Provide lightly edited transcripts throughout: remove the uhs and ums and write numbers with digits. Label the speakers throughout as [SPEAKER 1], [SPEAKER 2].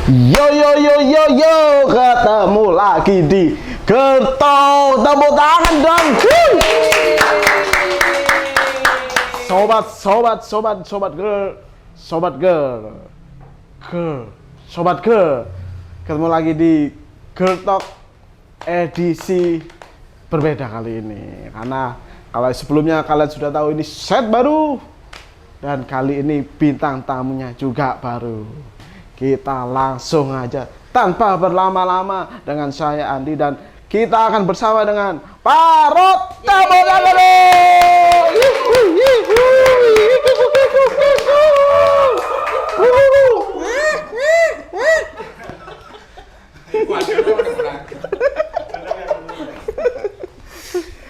[SPEAKER 1] Yo yo yo yo yo, ketemu lagi di Gerto, tepuk tangan dong. Sobat girl, ketemu lagi di Gertok edisi berbeda kali ini. Karena kalau sebelumnya kalian sudah tahu ini set baru, dan kali ini bintang tamunya juga baru. Kita langsung aja tanpa berlama-lama dengan saya Andi, dan kita akan bersama dengan Parot Tabogagalo.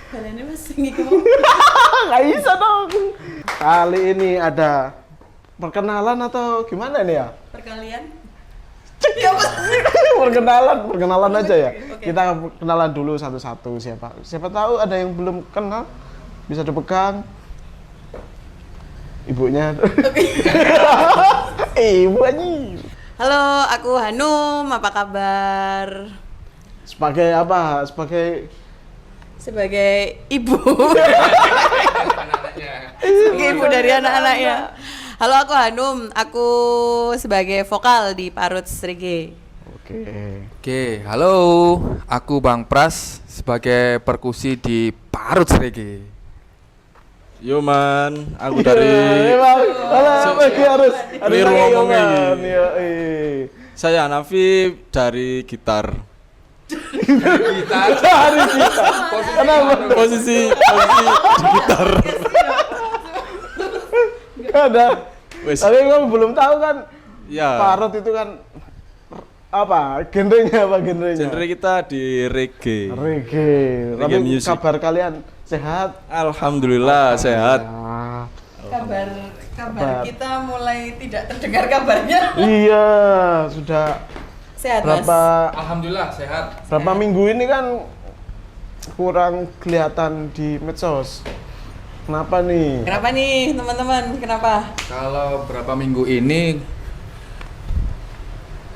[SPEAKER 2] Kalian masih ngikut.
[SPEAKER 1] Nggak bisa dong. Kali ini ada perkenalan atau gimana nih ya?
[SPEAKER 2] Perkalian?
[SPEAKER 1] Perkenalan aja ya.
[SPEAKER 2] Oke.
[SPEAKER 1] Kita kenalan dulu satu-satu siapa tahu ada yang belum kenal, bisa dipegang ibunya. Ibu anjing.
[SPEAKER 2] Halo, aku Hanum. Apa kabar?
[SPEAKER 1] Sebagai apa?
[SPEAKER 2] Sebagai ibu. Sebagai ibu dari anak-anaknya. Halo, aku Hanum. Aku sebagai vokal di Parut Reggae.
[SPEAKER 3] Oke, halo, aku Bang Pras sebagai perkusi di Parut Reggae.
[SPEAKER 4] Yo man, aku dari
[SPEAKER 1] harus
[SPEAKER 4] Keliru ngomongnya ini.
[SPEAKER 1] Iya.
[SPEAKER 4] saya Hanafi dari gitar.
[SPEAKER 1] Kenapa?
[SPEAKER 4] Posisi di gitar.
[SPEAKER 1] Ada.
[SPEAKER 4] Wes.
[SPEAKER 1] Tapi kamu belum tahu kan?
[SPEAKER 4] Ya.
[SPEAKER 1] Parut itu kan apa? Genrenya apa genrenya?
[SPEAKER 4] Genre kita di reggae.
[SPEAKER 1] Reggae. Tapi
[SPEAKER 4] Reggae music.
[SPEAKER 1] kabar kalian sehat?
[SPEAKER 4] Alhamdulillah sehat.
[SPEAKER 1] Ya.
[SPEAKER 2] Kabar kita mulai tidak terdengar kabarnya.
[SPEAKER 1] Iya, sudah
[SPEAKER 2] Sehat,
[SPEAKER 1] berapa
[SPEAKER 3] Alhamdulillah sehat.
[SPEAKER 1] berapa minggu ini kan kurang kelihatan di medsos. Kenapa nih?
[SPEAKER 2] Kenapa nih, teman-teman? Kenapa?
[SPEAKER 3] Kalau berapa minggu ini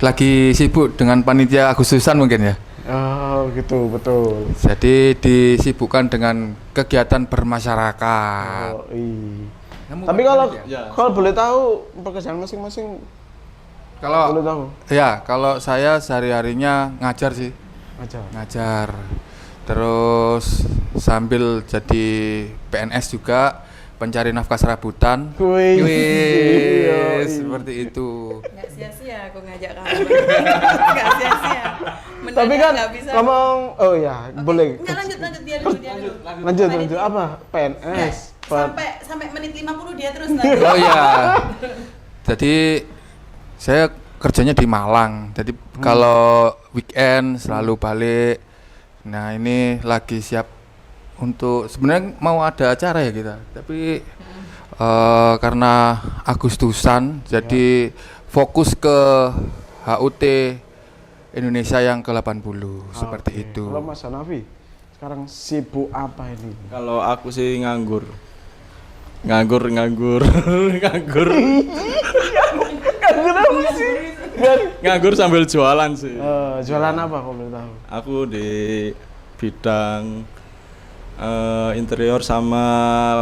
[SPEAKER 3] lagi sibuk dengan panitia Agustusan mungkin ya.
[SPEAKER 1] Oh, gitu, betul.
[SPEAKER 3] Jadi disibukkan dengan kegiatan bermasyarakat.
[SPEAKER 1] Oh, iya.
[SPEAKER 3] Kamu
[SPEAKER 1] Tapi kalau
[SPEAKER 4] Ya.
[SPEAKER 1] kalau boleh tahu pekerjaan masing-masing, boleh
[SPEAKER 3] kalau
[SPEAKER 1] tahu
[SPEAKER 3] ya kalau saya sehari-harinya ngajar sih.
[SPEAKER 1] aja.
[SPEAKER 3] Ngajar, terus sambil jadi PNS juga, pencari nafkah serabutan.
[SPEAKER 1] Wih.
[SPEAKER 3] Wih, seperti itu.
[SPEAKER 2] Nggak sia-sia aku ngajak kamu. Nggak sia-sia. Mendadak
[SPEAKER 1] Tapi kan
[SPEAKER 2] nggak bisa.
[SPEAKER 1] ngomong, oh ya, boleh.
[SPEAKER 2] Nggak, lanjut dia dulu.
[SPEAKER 1] Lanjut apa? PNS.
[SPEAKER 2] Sampai menit 50 dia terus nanti.
[SPEAKER 3] Oh iya. Jadi saya kerjanya di Malang. Jadi kalau weekend selalu balik. Nah, ini lagi siap untuk sebenarnya mau ada acara ya kita. Tapi karena Agustusan jadi fokus ke HUT Indonesia yang ke-80 seperti
[SPEAKER 1] Oke.
[SPEAKER 3] itu.
[SPEAKER 1] Kalau Mas Hanafi sekarang sibuk apa ini?
[SPEAKER 4] Kalau aku sih nganggur. Nganggur. Nganggur sambil jualan sih.
[SPEAKER 1] Jualan apa kalau boleh tahu?
[SPEAKER 4] Aku di bidang interior sama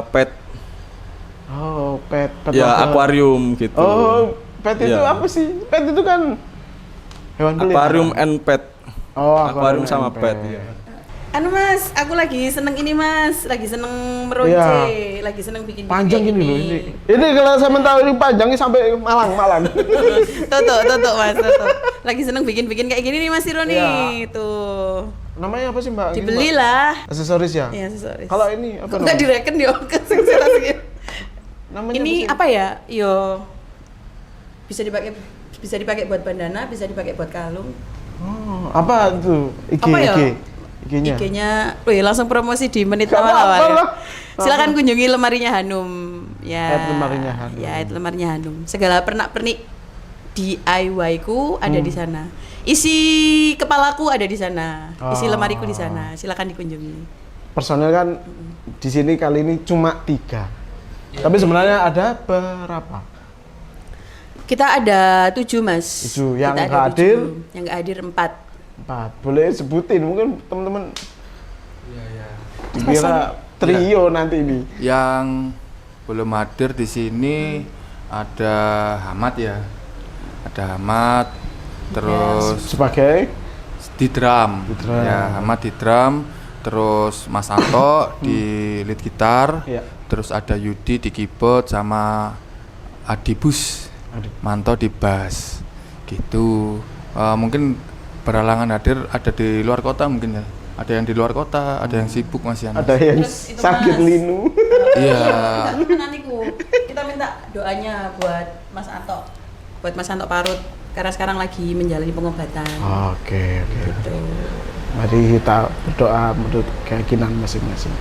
[SPEAKER 4] pet.
[SPEAKER 1] Oh, pet.
[SPEAKER 4] Ya,
[SPEAKER 1] apa?
[SPEAKER 4] akuarium gitu.
[SPEAKER 1] Oh, pet itu
[SPEAKER 4] Ya.
[SPEAKER 1] apa sih? Pet itu kan hewan peliharaan.
[SPEAKER 4] Aquarium and pet.
[SPEAKER 1] Oh,
[SPEAKER 4] Aquarium sama
[SPEAKER 1] and
[SPEAKER 4] pet, ya.
[SPEAKER 2] Anu Mas, aku lagi seneng ini Mas, lagi seneng meronce,
[SPEAKER 1] Iya.
[SPEAKER 2] lagi seneng bikin
[SPEAKER 1] Panjang ini loh ini. Ini kalau saya tahu ini panjangnya sampai Malang.
[SPEAKER 2] Tutup Mas, tutup. Lagi seneng bikin kayak gini nih Mas Ironi,
[SPEAKER 1] Iya.
[SPEAKER 2] tuh.
[SPEAKER 1] Namanya apa sih Mbak? Ini,
[SPEAKER 2] Dibeli
[SPEAKER 1] Mbak?
[SPEAKER 2] lah.
[SPEAKER 1] Aksesoris ya?
[SPEAKER 2] Iya, sorry.
[SPEAKER 1] Kalau ini apa
[SPEAKER 2] Kok nggak
[SPEAKER 1] namanya?
[SPEAKER 2] direken dia ke seksi.
[SPEAKER 1] Namanya
[SPEAKER 2] Ini
[SPEAKER 1] sih?
[SPEAKER 2] apa ya? Yo, bisa dipakai buat bandana, bisa dipakai buat kalung.
[SPEAKER 1] Oh, apa itu?
[SPEAKER 2] Apa ya?
[SPEAKER 1] IG-nya.
[SPEAKER 2] IG-nya, wih langsung promosi di menit
[SPEAKER 1] Gak
[SPEAKER 2] awal-awal.
[SPEAKER 1] apa-apa
[SPEAKER 2] Ya.
[SPEAKER 1] lah.
[SPEAKER 2] Silakan kunjungi lemarinya Hanum. Ya.
[SPEAKER 1] lemarinya Hanum.
[SPEAKER 2] Ya, lemarinya Hanum. Segala pernak-pernik DIY ku ada di sana. Isi kepalaku ada di sana. Isi
[SPEAKER 1] Oh.
[SPEAKER 2] lemariku di sana. Silakan dikunjungi.
[SPEAKER 1] Personel kan di sini kali ini cuma 3. Tapi sebenarnya ada berapa?
[SPEAKER 2] Kita ada 7 mas.
[SPEAKER 1] 7. Yang
[SPEAKER 2] Kita ada
[SPEAKER 1] nggak hadir?
[SPEAKER 2] 7. Yang nggak hadir 4.
[SPEAKER 1] 4. Boleh sebutin mungkin teman-teman
[SPEAKER 3] Iya.
[SPEAKER 1] dikira trio nanti ini.
[SPEAKER 3] Yang belum hadir di sini ada Hamad ya. Ada Hamad, terus
[SPEAKER 1] Sebagai
[SPEAKER 3] di drum.
[SPEAKER 1] Di drum.
[SPEAKER 3] Ya, Hamad di drum, terus Mas Anto di lead gitar,
[SPEAKER 1] Iya.
[SPEAKER 3] terus ada Yudi di keyboard sama Adibus Manto di bass. Gitu. Mungkin berhalangan hadir ada di luar kota mungkin ya. Ada yang di luar kota, ada yang sibuk masih
[SPEAKER 1] Ada yang
[SPEAKER 2] Terus itu,
[SPEAKER 1] sakit
[SPEAKER 2] Mas.
[SPEAKER 1] linu.
[SPEAKER 3] Iya.
[SPEAKER 2] Nantiku kita minta doanya buat Mas Anto, Parut karena sekarang lagi menjalani pengobatan.
[SPEAKER 1] Oke.
[SPEAKER 2] Gitu.
[SPEAKER 1] Mari kita berdoa menurut keyakinan masing-masing.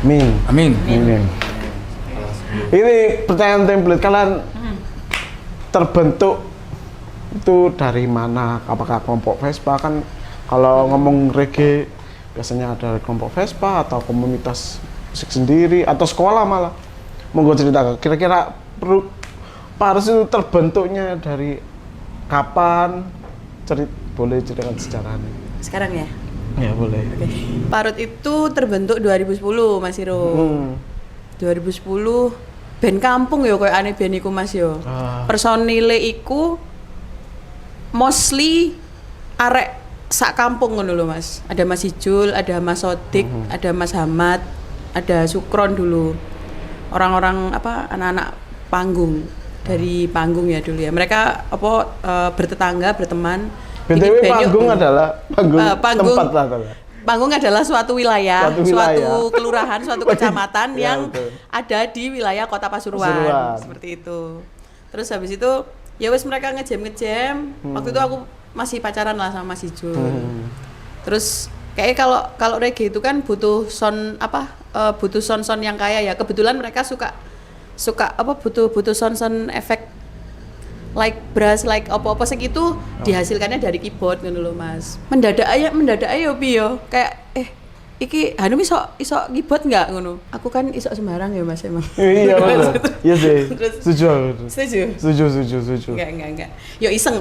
[SPEAKER 1] Amin.
[SPEAKER 3] Amin.
[SPEAKER 1] Amin. Ini pertanyaan template kalian terbentuk itu dari mana? Apakah kelompok Vespa kan kalau ngomong reggae biasanya ada kelompok Vespa atau komunitas musik sendiri atau sekolah malah. Monggo cerita kira-kira Paris itu terbentuknya dari kapan? Boleh ceritakan sejarahnya.
[SPEAKER 2] Sekarang ya.
[SPEAKER 1] Ya boleh.
[SPEAKER 2] Oke. Parut itu terbentuk 2010 Mas Iro. 2010 band kampung ya koyo aneh band iku Mas yo. Personile iku mostly arek sak kampung ngono lho Mas. Ada Mas Ijul, ada Mas Sodik, ada Mas Hamad, ada Sukron dulu. Orang-orang anak-anak panggung dari panggung ya dulu ya. Mereka bertetangga, berteman.
[SPEAKER 1] BTW
[SPEAKER 2] bikin band,
[SPEAKER 1] panggung
[SPEAKER 2] yuk.
[SPEAKER 1] adalah panggung tempat lah.
[SPEAKER 2] Panggung adalah suatu wilayah,
[SPEAKER 1] Suatu
[SPEAKER 2] kelurahan, suatu kecamatan
[SPEAKER 1] Ya,
[SPEAKER 2] yang
[SPEAKER 1] betul.
[SPEAKER 2] ada di wilayah Kota Pasuruan. Seperti itu. Terus habis itu ya wes mereka ngejam. Waktu itu aku masih pacaran lah sama Mas Ijul. Terus kayaknya kalau reggae itu kan butuh butuh sound yang kaya ya. Kebetulan mereka suka butuh sound efek like brass, like apa-apa segitu dihasilkannya dari keyboard ngono lho Mas. Mendadak aja piye kayak iki Hanum iso keyboard enggak ngono. Aku kan iso sembarang ya Mas emang.
[SPEAKER 1] Iya benar. Iya sih.
[SPEAKER 2] Terus-
[SPEAKER 1] Setuju.
[SPEAKER 2] Enggak. Yo iseng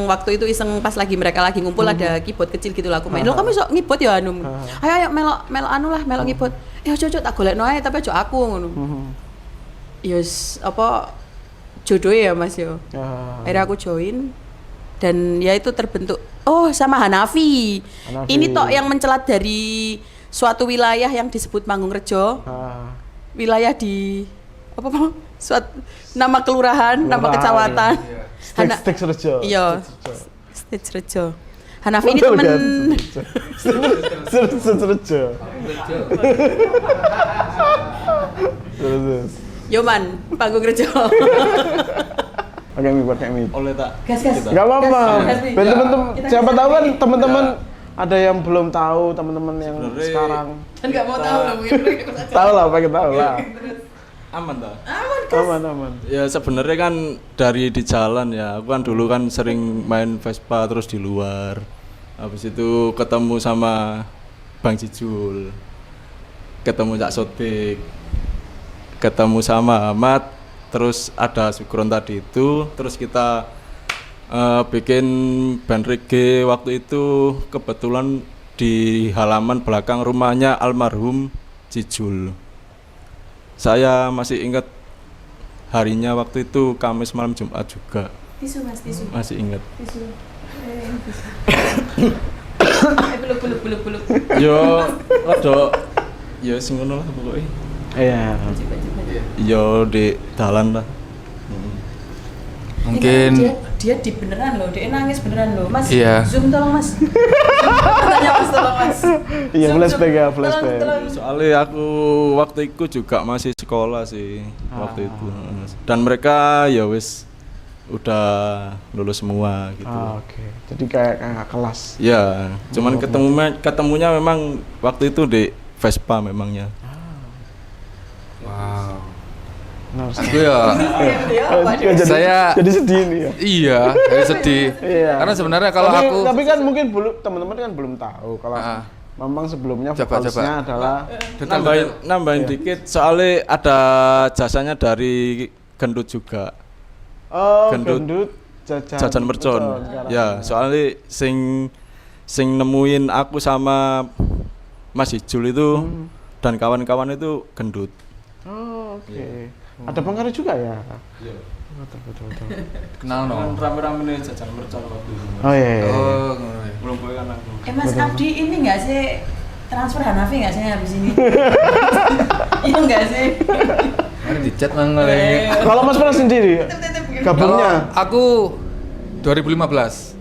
[SPEAKER 2] waktu itu pas lagi mereka lagi ngumpul ada keyboard kecil gitu lah aku main. Lo kamu iso keyboard ya Hanum? Ayo melok keyboard. Ojo tak golekno ae tapi ojo aku ngono. Yos jodoh ya Mas yo. Akhirnya aku join dan ya itu terbentuk sama Hanafi. Ini tok yang mencelat dari suatu wilayah yang disebut Mangungrejo. Wilayah di nama kelurahan, nama kecamatan.
[SPEAKER 1] Stage Rejo.
[SPEAKER 2] Iya. Stage Rejo. Hanafi ini temen
[SPEAKER 1] Stage Rejo. Terus.
[SPEAKER 2] Yoman, Panggung Rejo.
[SPEAKER 1] Pakai mic.
[SPEAKER 4] Oleh tak?
[SPEAKER 2] Gas.
[SPEAKER 1] Gak apa-apa.
[SPEAKER 2] Gas.
[SPEAKER 1] Ben teman-teman,
[SPEAKER 2] Kita
[SPEAKER 1] siapa
[SPEAKER 2] gas
[SPEAKER 1] tahu kan
[SPEAKER 2] lagi.
[SPEAKER 1] teman-teman ada yang belum tahu, teman-teman yang
[SPEAKER 4] Sebenarnya-
[SPEAKER 1] sekarang
[SPEAKER 2] Kan nggak mau tahu lah mungkin.
[SPEAKER 1] tahu lah, pengen tahu lah.
[SPEAKER 4] Aman tak?
[SPEAKER 1] Aman.
[SPEAKER 4] Ya sebenarnya kan dari di jalan ya. Aku kan dulu kan sering main Vespa terus di luar. Habis itu ketemu sama Bang Cijul. Ketemu Cak Sodik. Ketemu sama Ahmad. Terus ada Sukron tadi itu. Terus kita bikin band reggae waktu itu kebetulan di halaman belakang rumahnya almarhum Cijul. Saya masih ingat harinya waktu itu Kamis malam Jumat juga.
[SPEAKER 2] Tisu Mas, tisu.
[SPEAKER 4] Masih ingat.
[SPEAKER 2] Tisu. Beluk.
[SPEAKER 4] Yo, rada yo sing ngono lah pokoknya.
[SPEAKER 1] Iya.
[SPEAKER 4] Yo di dalan lah.
[SPEAKER 3] Mungkin
[SPEAKER 2] dia di beneran loh, dia nangis beneran loh. Mas,
[SPEAKER 3] Iya.
[SPEAKER 2] zoom tolong Mas. Tanya Mas tolong Mas.
[SPEAKER 1] Iya,
[SPEAKER 2] Zoom,
[SPEAKER 1] flashback
[SPEAKER 2] zoom.
[SPEAKER 1] ya, flashback.
[SPEAKER 2] Tolong.
[SPEAKER 4] Soalnya aku waktu itu juga masih sekolah sih waktu itu. Dan mereka ya wis udah lulus semua gitu.
[SPEAKER 1] Oke. Jadi kayak kelas.
[SPEAKER 4] Ya, cuman ketemunya memang waktu itu di Vespa memangnya.
[SPEAKER 3] wow.
[SPEAKER 1] Nah,
[SPEAKER 3] Aku ya saya
[SPEAKER 1] jadi sedih nih ya.
[SPEAKER 3] iya, saya sedih.
[SPEAKER 1] Iya.
[SPEAKER 3] Karena sebenarnya kalau
[SPEAKER 1] tapi,
[SPEAKER 3] aku
[SPEAKER 1] tapi kan mungkin teman-teman kan belum tahu kalau
[SPEAKER 3] Ah.
[SPEAKER 1] memang sebelumnya
[SPEAKER 3] Coba.
[SPEAKER 1] vokalisnya adalah
[SPEAKER 4] Nambahin dikit soalnya ada jasanya dari Gendut juga.
[SPEAKER 1] Oh,
[SPEAKER 4] Gendut.
[SPEAKER 1] gendut
[SPEAKER 4] Jajan mercon.
[SPEAKER 1] sekarang.
[SPEAKER 4] Ya, soalnya sing nemuin aku sama Mas Ijul itu dan kawan-kawan itu gendut.
[SPEAKER 1] Oh, oke. Ada pengaruh juga ya?
[SPEAKER 4] Iya.
[SPEAKER 1] Betul.
[SPEAKER 3] Kenal no.
[SPEAKER 4] Rame-rame nih jajan mercon waktu itu.
[SPEAKER 1] Oh iya.
[SPEAKER 3] Oh, ngono ya.
[SPEAKER 4] Belum boleh kan aku.
[SPEAKER 2] Mas Abdi ini nggak sih transfer Hanafi nggak sih habis ini? Iya nggak sih?
[SPEAKER 3] Mari dicat mangga lagi.
[SPEAKER 1] Kalau Mas Pras sendiri gabungnya
[SPEAKER 3] Aku 2015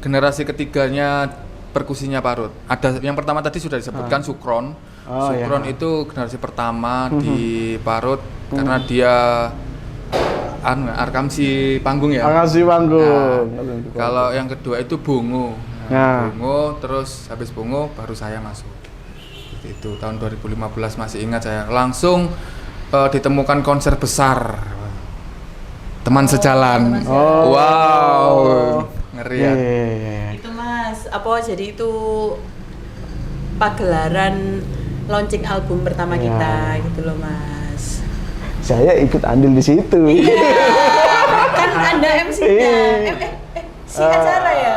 [SPEAKER 3] generasi ketiganya perkusinya Parut. Ada yang pertama tadi sudah disebutkan Sukron.
[SPEAKER 1] Oh,
[SPEAKER 3] Sukron
[SPEAKER 1] iya.
[SPEAKER 3] itu generasi pertama di Parut karena dia arkamsi panggung ya.
[SPEAKER 1] Makasih panggung.
[SPEAKER 3] Kalau yang kedua itu Bungo.
[SPEAKER 1] Nah.
[SPEAKER 3] Bungo terus habis Bungo baru saya masuk. Seperti itu tahun 2015 masih ingat saya. Langsung ditemukan konser besar. Teman sejalan.
[SPEAKER 1] Oh.
[SPEAKER 3] Wow. Ngeri ya.
[SPEAKER 1] Iya.
[SPEAKER 2] Itu Mas, apa jadi itu pagelaran launching album pertama
[SPEAKER 1] Ya.
[SPEAKER 2] kita gitu loh Mas.
[SPEAKER 1] Saya ikut andil di situ.
[SPEAKER 2] Kan Anda MC-nya. Si acara ya.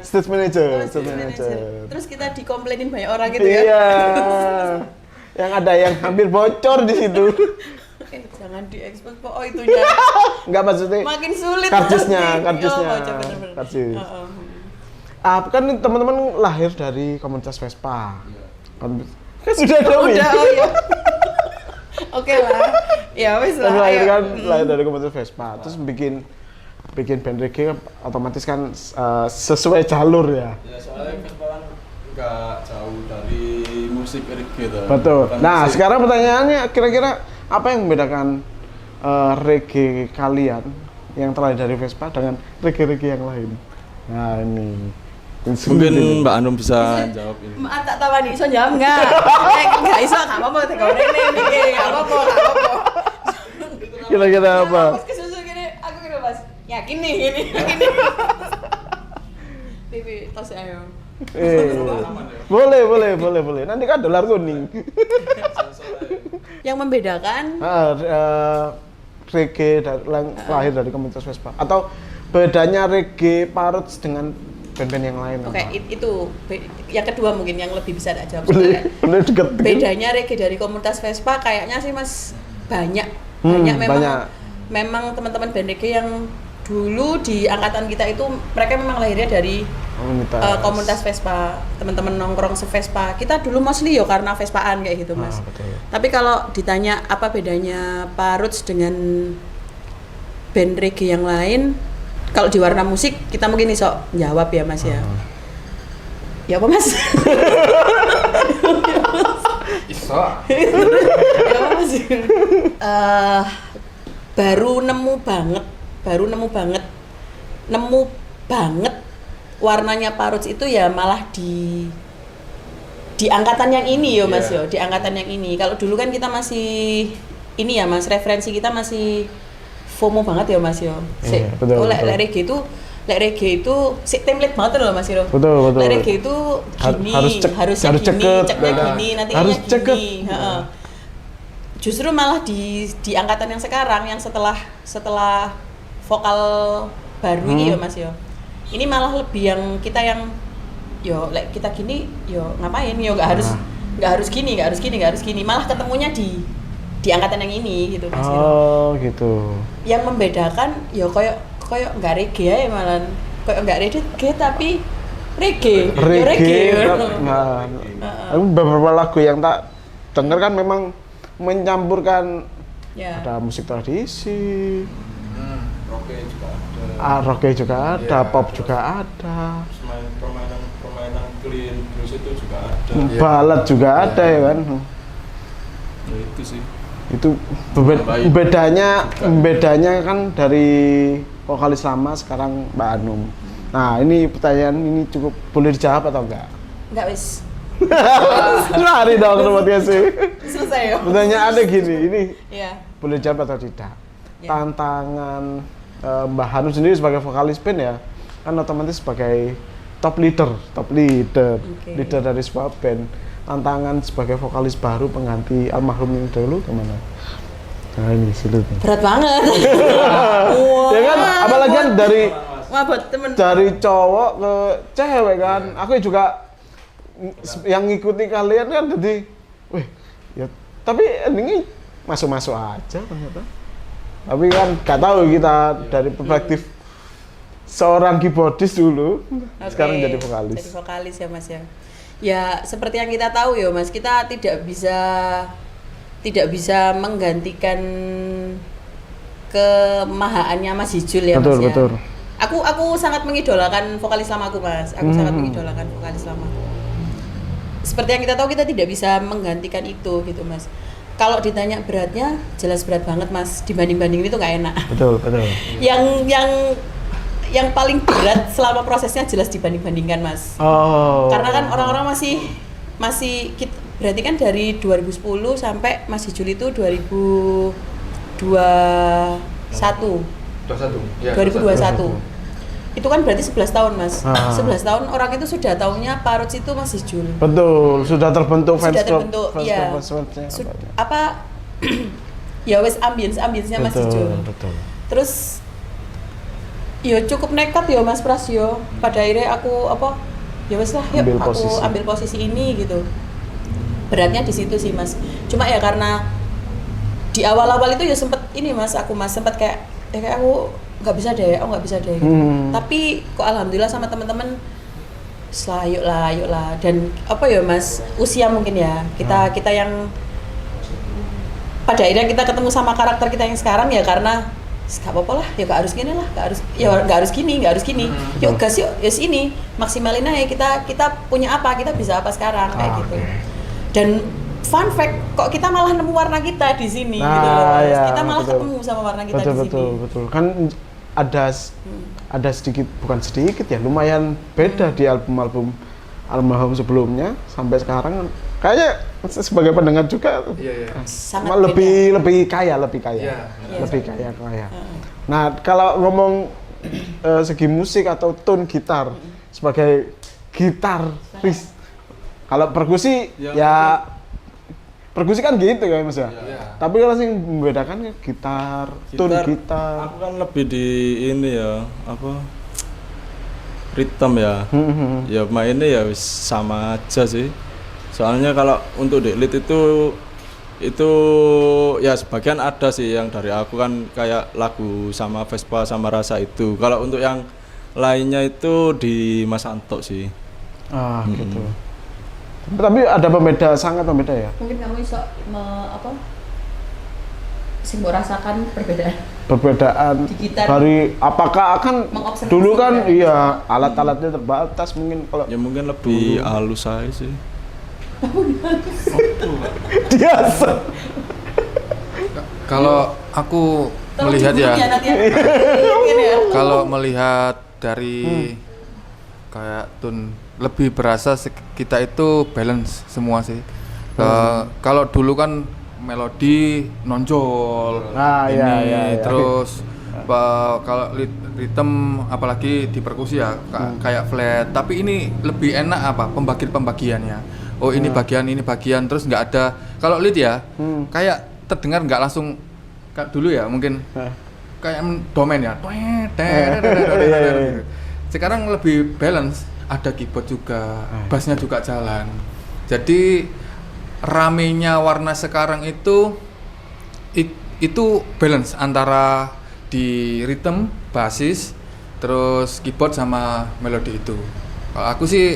[SPEAKER 1] Stage manager.
[SPEAKER 2] Oh,
[SPEAKER 1] Stage
[SPEAKER 2] stage
[SPEAKER 1] manager.
[SPEAKER 2] manager. Terus kita dikomplainin banyak orang gitu ya.
[SPEAKER 1] Iya. Yang ada yang hampir bocor di situ.
[SPEAKER 2] Jangan diekspos kok itunya.
[SPEAKER 1] Enggak maksudnya.
[SPEAKER 2] Makin sulit.
[SPEAKER 1] Kardusnya,
[SPEAKER 2] nanti.
[SPEAKER 1] kardusnya.
[SPEAKER 2] Oh, baca bener-bener.
[SPEAKER 1] Kardus.
[SPEAKER 2] Heeh.
[SPEAKER 1] Kan teman-teman lahir dari komunitas Vespa. Kan sudah ada
[SPEAKER 2] Udah, oh ya. Oke lah. Ya wis lah.
[SPEAKER 1] lahir
[SPEAKER 2] ayo.
[SPEAKER 1] kan lahir dari komunitas Vespa. Terus bikin band reggae kan otomatis kan sesuai jalur ya.
[SPEAKER 4] Ya soalnya Vespa kan nggak jauh dari musik reggae tuh.
[SPEAKER 1] Betul.
[SPEAKER 4] Bukan
[SPEAKER 1] Nah,
[SPEAKER 4] musik.
[SPEAKER 1] sekarang pertanyaannya kira-kira apa yang membedakan reggae kalian yang terlahir dari Vespa dengan reggae-reggae yang lain? Nah, ini.
[SPEAKER 4] Mungkin Mbak Anum bisa jawab ini.
[SPEAKER 2] Maaf tak tahu nih, so jawab enggak? Enggak iso, enggak apa-apa, tega ini mikir, enggak apa-apa.
[SPEAKER 1] Kira-kira apa?
[SPEAKER 2] Pas kesusu gini, aku gini Mas. Yakin nih gini. Bibi, tos ayo.
[SPEAKER 1] Boleh. Nanti kan dolar kuning.
[SPEAKER 2] Yang membedakan
[SPEAKER 1] Reggae lahir dari komunitas Vespa atau bedanya reggae Parut dengan band-band yang lain?
[SPEAKER 2] oke,
[SPEAKER 1] apa?
[SPEAKER 2] itu yang kedua mungkin yang lebih bisa tak jawab.
[SPEAKER 1] Boleh deket.
[SPEAKER 2] Bedanya reggae dari komunitas Vespa kayaknya sih Mas banyak memang teman-teman band reggae yang dulu di angkatan kita itu mereka memang lahirnya dari komunitas Vespa, teman-teman nongkrong se-Vespa. Kita dulu mostly yo karena Vespaan kayak gitu Mas.
[SPEAKER 1] Betul.
[SPEAKER 2] Tapi kalau ditanya apa bedanya Parut dengan band reggae yang lain, kalau di warna musik kita mungkin iso jawab ya Mas ya. Ya apa Mas?
[SPEAKER 3] Iso.
[SPEAKER 2] Ya apa Mas? Baru nemu banget warnanya Parut itu ya malah di angkatan yang ini yo Mas yo, di angkatan yang ini. Kalau dulu kan kita masih ini ya Mas, referensi kita masih FOMO banget ya Mas yo.
[SPEAKER 1] Betul.
[SPEAKER 2] Lek reggae itu si template banget loh Mas yo.
[SPEAKER 1] Betul.
[SPEAKER 2] Lek reggae itu gini, harusnya gini,
[SPEAKER 1] ceket,
[SPEAKER 2] ceknya gini, nanti
[SPEAKER 1] harus
[SPEAKER 2] gini.
[SPEAKER 1] ceket.
[SPEAKER 2] Heeh. Justru malah di angkatan yang sekarang yang setelah vokal baru ini ya Mas yo. Ini malah lebih yang kita yang yo like kita gini yo ngapain yo nggak harus gini malah ketemunya di angkatan yang ini gitu Mas.
[SPEAKER 1] Oh gitu.
[SPEAKER 2] Yang membedakan yo koyo nggak reggae ya malah koyo nggak reggae tapi reggae.
[SPEAKER 1] Nah, beberapa lagu yang tak denger kan memang mencampurkan
[SPEAKER 2] Ya.
[SPEAKER 1] ada musik tradisi,
[SPEAKER 4] Rocknya juga ada.
[SPEAKER 1] reggae juga ada,
[SPEAKER 3] Ya,
[SPEAKER 1] pop juga ada,
[SPEAKER 4] Permainan clean blues itu juga ada.
[SPEAKER 1] ballad juga ada ya kan.
[SPEAKER 4] Ya itu sih.
[SPEAKER 1] Itu
[SPEAKER 4] Baik.
[SPEAKER 1] bedanya kan dari vokalis lama sekarang Mbak Anum. Nah ini pertanyaan ini cukup boleh dijawab atau enggak?
[SPEAKER 2] Enggak wis.
[SPEAKER 1] Lari dong robotnya sih.
[SPEAKER 2] Selesai ya.
[SPEAKER 1] Pertanyaannya gini, ini
[SPEAKER 2] Iya.
[SPEAKER 1] boleh dijawab atau tidak?
[SPEAKER 2] Ya.
[SPEAKER 1] Tantangan Mbak Hanum sendiri sebagai vokalis band ya, kan otomatis sebagai top leader leader dari sebuah band. Tantangan sebagai vokalis baru pengganti almarhum yang dulu gimana? Nah ini sulit nih.
[SPEAKER 2] Berat banget.
[SPEAKER 1] Ya kan, apalagi kan
[SPEAKER 2] Wah, buat temen.
[SPEAKER 1] dari cowok ke cewek kan. Aku juga yang ngikuti kalian kan jadi, wih, ya tapi endingnya masuk-masuk aja ternyata. Tapi kan gak tahu kita dari perspektif seorang keyboardist dulu, sekarang jadi vokalis.
[SPEAKER 2] Jadi vokalis ya Mas ya. Ya seperti yang kita tahu ya Mas, kita tidak bisa menggantikan kemahaannya Mas Hijul ya
[SPEAKER 1] Betul,
[SPEAKER 2] Mas ya.
[SPEAKER 1] betul.
[SPEAKER 2] Aku sangat mengidolakan vokalis lamaku Mas. Aku sangat mengidolakan vokalis lamaku. Seperti yang kita tahu kita tidak bisa menggantikan itu gitu Mas. Kalau ditanya beratnya jelas berat banget Mas. Dibanding-bandingin itu nggak enak.
[SPEAKER 1] Betul, betul.
[SPEAKER 2] Yang paling berat selama prosesnya jelas dibanding-bandingkan Mas.
[SPEAKER 1] Oh.
[SPEAKER 2] Karena kan orang-orang masih berarti kan dari 2010 sampai Mas Hijul itu 2021. 2021. Itu kan berarti 11 tahun Mas. 11 tahun orang itu sudah taunya Pak Roots itu Mas Hijul.
[SPEAKER 1] Betul, sudah terbentuk fans club.
[SPEAKER 2] Iya. Apa ya wes ambience-nya Mas Hijul.
[SPEAKER 1] Betul.
[SPEAKER 2] Terus ya cukup nekat ya Mas Prasyo. Pada akhirnya aku ya wes lah yuk ambil posisi ini gitu. Beratnya di situ sih Mas. Cuma ya karena di awal-awal itu ya sempet ini Mas, aku sempet kayak aku nggak bisa deh gitu. Tapi kok alhamdulillah sama teman-teman yuk lah dan apa ya Mas, usia mungkin ya kita yang pada akhirnya kita ketemu sama karakter kita yang sekarang ya karena gak apa-apa lah, ya gak harus gini lah, gak harus gini. Yuk gas yuk, ya sini maksimalin aja kita punya apa, kita bisa apa sekarang kayak gitu. Dan fun fact, kok kita malah nemu warna kita di sini gitu loh.
[SPEAKER 1] Ya,
[SPEAKER 2] kita malah ketemu sama warna kita di sini.
[SPEAKER 1] Betul. Kan ada sedikit, bukan sedikit ya, lumayan beda di album sebelumnya sampai sekarang. Kayaknya sebagai pendengar juga
[SPEAKER 2] Sangat
[SPEAKER 1] lebih kaya. Nah, kalau ngomong segi musik atau tone gitar sebagai gitaris, kalau perkusi ya perkusi kan gitu ya Mas ya. Tapi kalau sing membedakan gitar, tone gitar.
[SPEAKER 4] Aku kan lebih di ini ya, ritme ya. Ya mainnya ya sama aja sih. Soalnya kalau untuk di lead itu ya sebagian ada sih yang dari aku kan kayak lagu sama Vespa sama Rasa itu. Kalau untuk yang lainnya itu di Mas Anto sih.
[SPEAKER 1] Gitu. Tapi ada sangat pembeda ya.
[SPEAKER 2] Mungkin kamu bisa sing mbok rasakan
[SPEAKER 1] perbedaan
[SPEAKER 2] di gitar.
[SPEAKER 1] Dari apakah akan dulu kan iya alat-alatnya terbatas mungkin kalau
[SPEAKER 4] ya mungkin lebih halus aja sih.
[SPEAKER 1] Biasa.
[SPEAKER 3] Kalau aku melihat ya, kalau melihat dari kayak tune lebih berasa kita itu balance semua sih. Kalau dulu kan melodi nonjol, terus kalau rhythm apalagi di perkusi ya kayak flat. Tapi ini lebih enak pembagiannya. Oh ini bagian terus nggak ada. Kalau lead ya kayak terdengar nggak langsung kayak dulu ya mungkin kayak domain ya. Sekarang lebih balance, ada keyboard juga, bassnya juga jalan. Jadi ramenya warna sekarang itu balance antara di rhythm, bassis, terus keyboard sama melodi itu. Kalau aku sih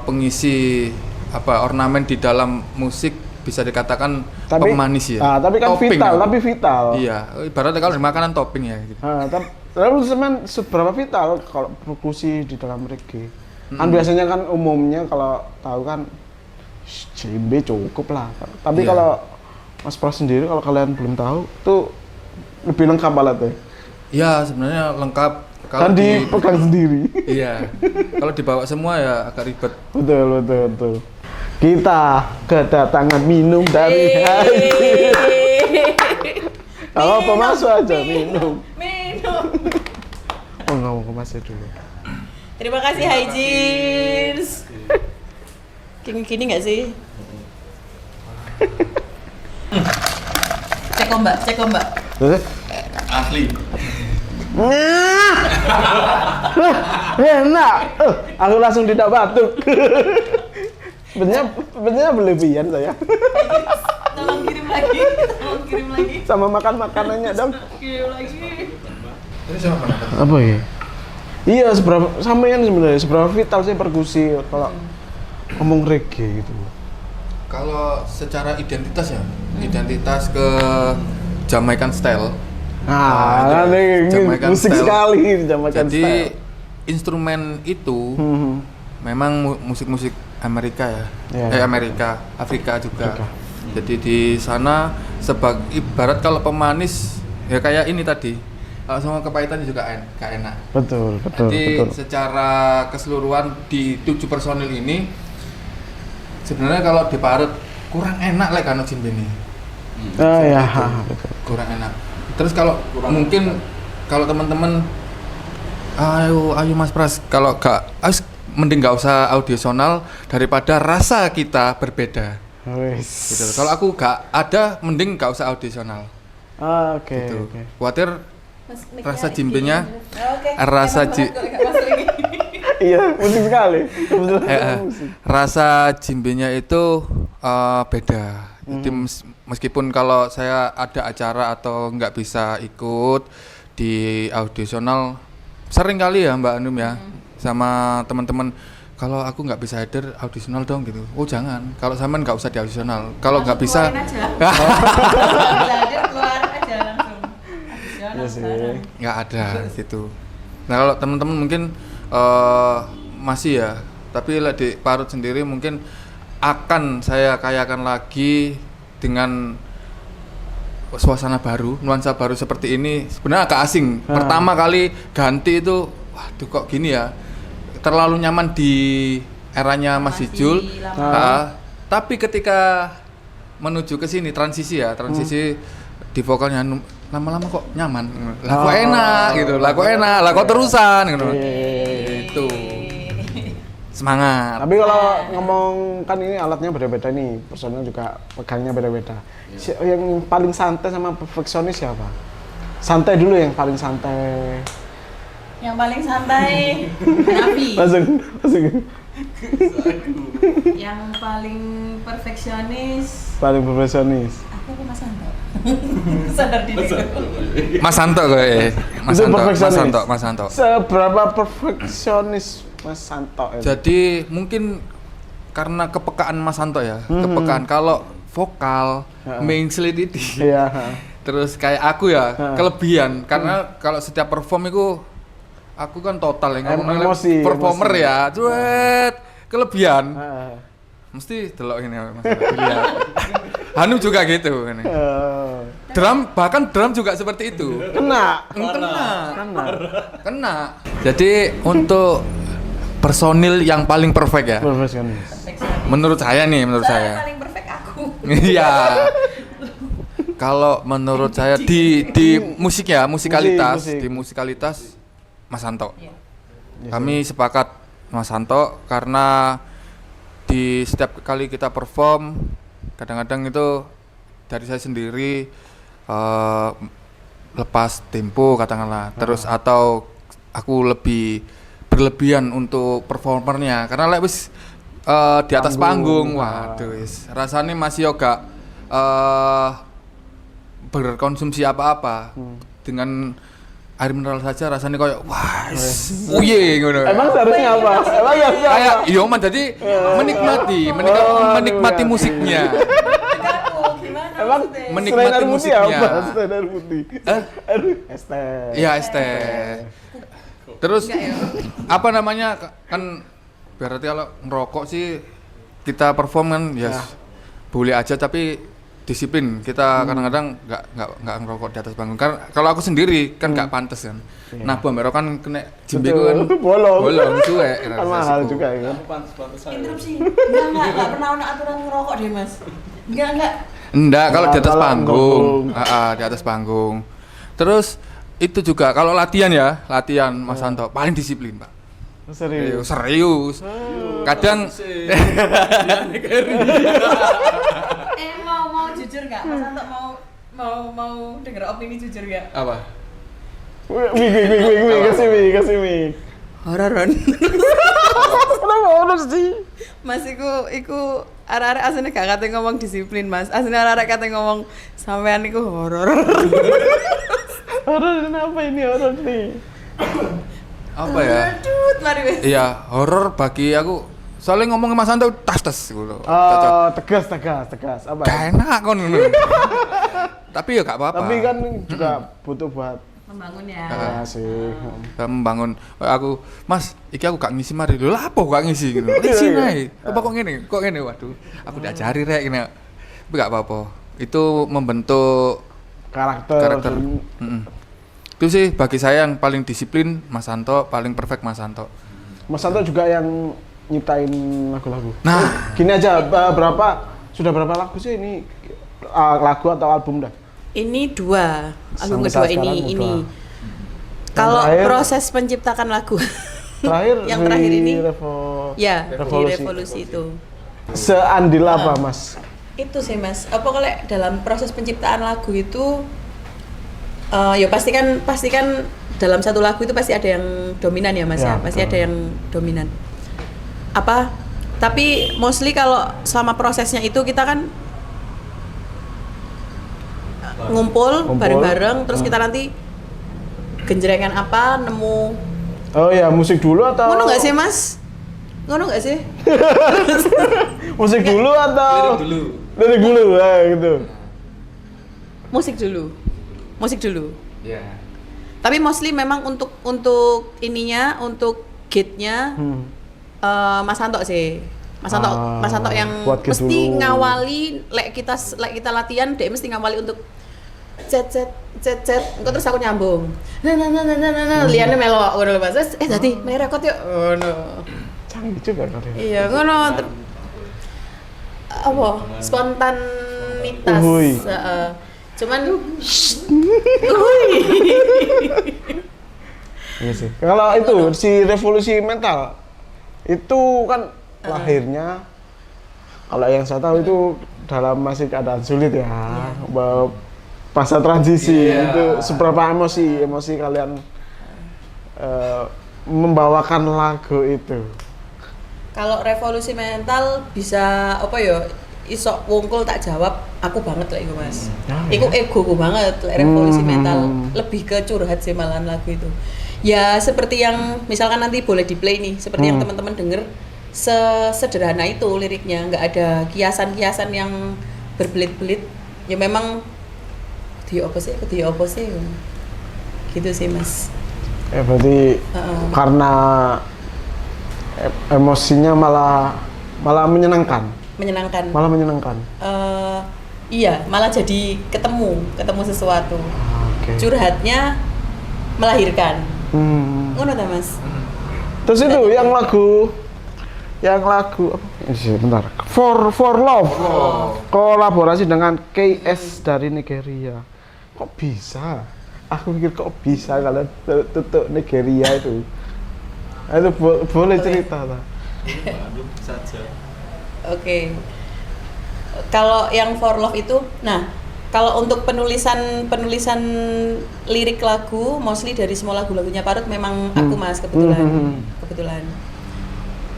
[SPEAKER 3] pengisi ornamen di dalam musik bisa dikatakan pemanis ya.
[SPEAKER 1] Tapi kan
[SPEAKER 3] topping
[SPEAKER 1] vital.
[SPEAKER 3] Iya, ibaratnya kalau di makanan topping ya. Gitu.
[SPEAKER 1] Lalu seberapa vital kalau perkusi di dalam reggae? Kan biasanya kan umumnya kalau tahu kan JMB cukup lah. Tapi kalau Mas Pras sendiri kalau kalian belum tahu tuh lebih lengkap alatnya.
[SPEAKER 3] Iya, sebenarnya lengkap. Kalau
[SPEAKER 1] kan dipegang sendiri. Iya.
[SPEAKER 3] Kalau dibawa semua ya agak ribet.
[SPEAKER 1] Betul. Kita kedatangan minum dari Haji. Kalau masuk aja minum. Oh nggak mau kemasnya dulu.
[SPEAKER 2] Terima kasih Hijins. Gini nggak sih? Cek cek ombak.
[SPEAKER 1] Terus
[SPEAKER 3] Asli.
[SPEAKER 1] enak. Aku langsung tidak batuk. Sebenarnya berlebihan saya.
[SPEAKER 2] Tolong kirim lagi.
[SPEAKER 1] Sama makan makanannya dong.
[SPEAKER 2] Kirim lagi.
[SPEAKER 3] Terus siapa pendapat?
[SPEAKER 1] Apa ya? Iya, seberapa sampean sebenarnya seberapa vital sih perkusi kalau ngomong reggae gitu.
[SPEAKER 3] Kalau secara identitas ya, identitas ke Jamaican style.
[SPEAKER 1] Nah, ini
[SPEAKER 3] Jamaican
[SPEAKER 1] musik
[SPEAKER 3] style.
[SPEAKER 1] sekali Jamaican
[SPEAKER 3] Jadi
[SPEAKER 1] style.
[SPEAKER 3] instrumen itu memang musik-musik Amerika ya,
[SPEAKER 1] Iya.
[SPEAKER 3] Amerika, Afrika juga.
[SPEAKER 1] Afrika.
[SPEAKER 3] Jadi di sana sebagai ibarat kalau pemanis ya kayak ini tadi, semua kepahitan juga gak enak.
[SPEAKER 1] Betul.
[SPEAKER 3] Jadi secara keseluruhan di 7 personil ini sebenarnya kalau diparut kurang enak lah kan Jin ini.
[SPEAKER 1] Oh ya, betul.
[SPEAKER 3] Kurang enak. Terus kalau mungkin kalau teman-teman ayo Mas Pras, kalau mending nggak usah audisional daripada rasa kita berbeda.
[SPEAKER 1] Wes.
[SPEAKER 3] Gitu. Kalau aku nggak ada, mending nggak usah audisional.
[SPEAKER 1] Oke.
[SPEAKER 3] Gitu.
[SPEAKER 1] Oke.
[SPEAKER 3] Khawatir rasa jimbenya,
[SPEAKER 2] Oke.
[SPEAKER 3] rasa
[SPEAKER 1] Iya, musik sekali.
[SPEAKER 3] rasa jimbenya itu beda. Jadi meskipun kalau saya ada acara atau nggak bisa ikut di audisional, sering kali ya Mbak Anum ya, sama teman-teman, kalau aku nggak bisa hadir audisional dong gitu. Oh jangan, kalau sampean nggak usah di audisional. Kalau nggak bisa,
[SPEAKER 2] Keluar aja langsung.
[SPEAKER 1] Iya sih.
[SPEAKER 3] nggak ada gitu. Nah kalau teman-teman mungkin masih ya, tapi di Parut sendiri mungkin akan saya kayakan lagi dengan suasana baru, nuansa baru seperti ini. Sebenarnya agak asing. Pertama kali ganti itu, waduh kok gini ya, terlalu nyaman di eranya Mas Ijul. Tapi ketika menuju ke sini transisi di vokalnya lama-lama kok nyaman, lah kok enak gitu, lah kok terusan gitu. Itu semangat.
[SPEAKER 1] Tapi kalau ngomong kan ini alatnya beda-beda nih, personel juga pegangnya beda-beda. Yang paling santai sama perfeksionis siapa? Santai dulu yang paling santai.
[SPEAKER 2] Yang paling santai Nabi.
[SPEAKER 1] Langsung.
[SPEAKER 2] Yang paling perfeksionis
[SPEAKER 1] Paling perfeksionis.
[SPEAKER 2] aku Mas Santo. Sadar diri.
[SPEAKER 3] Mas Santo gue. Mas Santo.
[SPEAKER 1] Seberapa perfeksionis Mas Santo itu?
[SPEAKER 3] Jadi mungkin karena kepekaan Mas Santo ya, kepekaan kalau vokal menselidiki.
[SPEAKER 1] Iya.
[SPEAKER 3] Terus kayak aku ya, kelebihan karena kalau setiap perform itu aku kan total yang
[SPEAKER 1] Emosi,
[SPEAKER 3] performer
[SPEAKER 1] emosi.
[SPEAKER 3] ya, cuet, kelebihan.
[SPEAKER 1] Heeh.
[SPEAKER 3] Mesti delok ini Mas. Lihat. Hanum juga gitu ini. Bahkan drum juga seperti itu. Kena. Jadi untuk personil yang paling perfect ya.
[SPEAKER 1] Perfeksionis.
[SPEAKER 3] Menurut saya.
[SPEAKER 2] Paling perfect aku.
[SPEAKER 3] Iya. Kalau menurut saya di musik ya, musikalitas,
[SPEAKER 1] Musik.
[SPEAKER 3] di musikalitas Mas Santo.
[SPEAKER 2] Iya.
[SPEAKER 3] Kami sepakat Mas Santo karena di setiap kali kita perform kadang-kadang itu dari saya sendiri lepas tempo katakanlah, terus atau aku lebih berlebihan untuk performernya karena wis di atas panggung, waduh wis rasanya masih yoga berkonsumsi apa-apa dengan air mineral saja rasanya kayak wah uye ngono.
[SPEAKER 1] Emang seharusnya apa? Emang ya
[SPEAKER 3] Kayak iya man jadi menikmati musiknya.
[SPEAKER 2] Gimana?
[SPEAKER 1] Emang
[SPEAKER 3] Menikmati
[SPEAKER 1] selain air putih
[SPEAKER 3] musiknya.
[SPEAKER 1] apa? Selain air putih. Es teh.
[SPEAKER 3] Iya es teh. Terus apa namanya kan berarti kalau ngerokok sih kita perform kan ya boleh aja tapi disiplin kita kadang-kadang nggak ngerokok di atas panggung karena kalau aku sendiri kan nggak pantas kan. Nah buah kan kena jimbiku kan
[SPEAKER 1] bolong
[SPEAKER 3] cuek
[SPEAKER 1] kan mahal juga ya kan.
[SPEAKER 2] Interupsi. Enggak pernah ada aturan ngerokok deh, Mas. Enggak.
[SPEAKER 3] kalau di atas
[SPEAKER 1] Kalau
[SPEAKER 3] panggung di atas panggung. Terus itu juga kalau latihan Mas Santo paling disiplin Pak. Serius. Kadang
[SPEAKER 2] Mau jujur nggak? Mas Santo mau mau denger opini jujur gak?
[SPEAKER 3] Apa?
[SPEAKER 1] Kasih mik.
[SPEAKER 2] Hororon.
[SPEAKER 1] Kenapa horor sih?
[SPEAKER 2] Mas iku arek-arek asline gak kate ngomong disiplin, Mas. Asline arek-arek kate ngomong sampean iku horor.
[SPEAKER 1] Horor kenapa ini horor nih?
[SPEAKER 3] Apa ya?
[SPEAKER 2] Aduh, mari wis.
[SPEAKER 3] Iya, horor bagi aku. Soalnya ngomong Mas Santo tas gitu.
[SPEAKER 1] Tegas. Apa?
[SPEAKER 3] Gak enak kon ngono. Tapi ya gak apa-apa.
[SPEAKER 1] Tapi kan juga butuh buat
[SPEAKER 2] Membangun ya.
[SPEAKER 1] sih.
[SPEAKER 3] Membangun aku, Mas, iki aku gak ngisi mari. Lho apa gak ngisi gitu. Ngisi nae. Apa kok ngene? Kok ngene? Waduh, aku diajari rek ngene. Tapi gak apa-apa. Itu membentuk karakter. Itu sih bagi saya yang paling disiplin Mas Santo, paling perfect Mas Santo.
[SPEAKER 1] Mas Santo juga yang nyiptain lagu-lagu.
[SPEAKER 3] Nah,
[SPEAKER 1] Gini aja, sudah berapa lagu sih ini lagu atau album dah?
[SPEAKER 2] Ini 2 album
[SPEAKER 1] Sampai
[SPEAKER 2] kedua
[SPEAKER 1] saat sekarang
[SPEAKER 2] ini.
[SPEAKER 1] udah.
[SPEAKER 2] Kalau
[SPEAKER 1] terakhir-
[SPEAKER 2] proses penciptakan lagu
[SPEAKER 1] Terakhir
[SPEAKER 2] yang terakhir ini
[SPEAKER 1] Revolusi.
[SPEAKER 2] ya di revolusi itu.
[SPEAKER 1] Seandil apa, Mas?
[SPEAKER 2] Itu sih Mas. Apa kalau dalam proses penciptaan lagu itu ya pasti kan dalam satu lagu itu pasti ada yang dominan ya Mas
[SPEAKER 1] Ya,
[SPEAKER 2] ya. Pasti
[SPEAKER 1] betul.
[SPEAKER 2] ada yang dominan. Tapi mostly kalau selama prosesnya itu kita kan ngumpul bareng-bareng terus kita nanti genjrengan apa nemu.
[SPEAKER 1] Oh ya, musik dulu atau?
[SPEAKER 2] Ngono nggak sih Mas? Ngono nggak sih?
[SPEAKER 1] Musik dulu atau? Lirik dulu, gitu.
[SPEAKER 2] Musik dulu.
[SPEAKER 3] Iya.
[SPEAKER 2] Tapi mostly memang untuk ininya, untuk gate-nya Mas Santo sih. Mas Santo yang
[SPEAKER 1] buat gate
[SPEAKER 2] mesti
[SPEAKER 1] dulu.
[SPEAKER 2] ngawali lek kita latihan, dia mesti ngawali untuk cet engko terus aku nyambung. Liyane melok ngono lho Mas. Dadi main rekod yuk. Ngono.
[SPEAKER 1] Canggih juga kalian.
[SPEAKER 2] Iya, ngono. Apa? Spontanitas.
[SPEAKER 1] Uhuy.
[SPEAKER 2] Heeh. Cuman
[SPEAKER 1] Iya sih. Kalau itu si revolusi mental itu kan lahirnya, kalau yang saya tahu itu dalam masih keadaan sulit ya, masa transisi. Itu seberapa emosi kalian membawakan lagu itu?
[SPEAKER 2] kalau revolusi mental bisa apa ya? Iso wungkul tak jawab aku banget lah iku Mas. Iku egoku banget lek revolusi mental, lebih ke curhat sih malahan lagu itu. Ya seperti yang misalkan nanti boleh di play nih, seperti yang teman-teman denger, sesederhana itu liriknya, nggak ada kiasan-kiasan yang berbelit-belit. Ya memang di opo sih gitu sih Mas.
[SPEAKER 1] Berarti karena emosinya malah menyenangkan. Malah menyenangkan.
[SPEAKER 2] Iya, malah jadi ketemu sesuatu.
[SPEAKER 1] Oke.
[SPEAKER 2] Curhatnya melahirkan. Ngono ta Mas?
[SPEAKER 1] Terus itu yang lagu apa? Bentar. For Love. Kolaborasi dengan KS dari Nigeria. Kok bisa? Aku pikir kok bisa kalian tutup Nigeria itu. Itu boleh cerita lah.
[SPEAKER 4] saja.
[SPEAKER 2] Oke. Kalau yang For Love itu, nah kalau untuk penulisan lirik lagu, mostly dari semua lagu-lagunya Parut memang aku Mas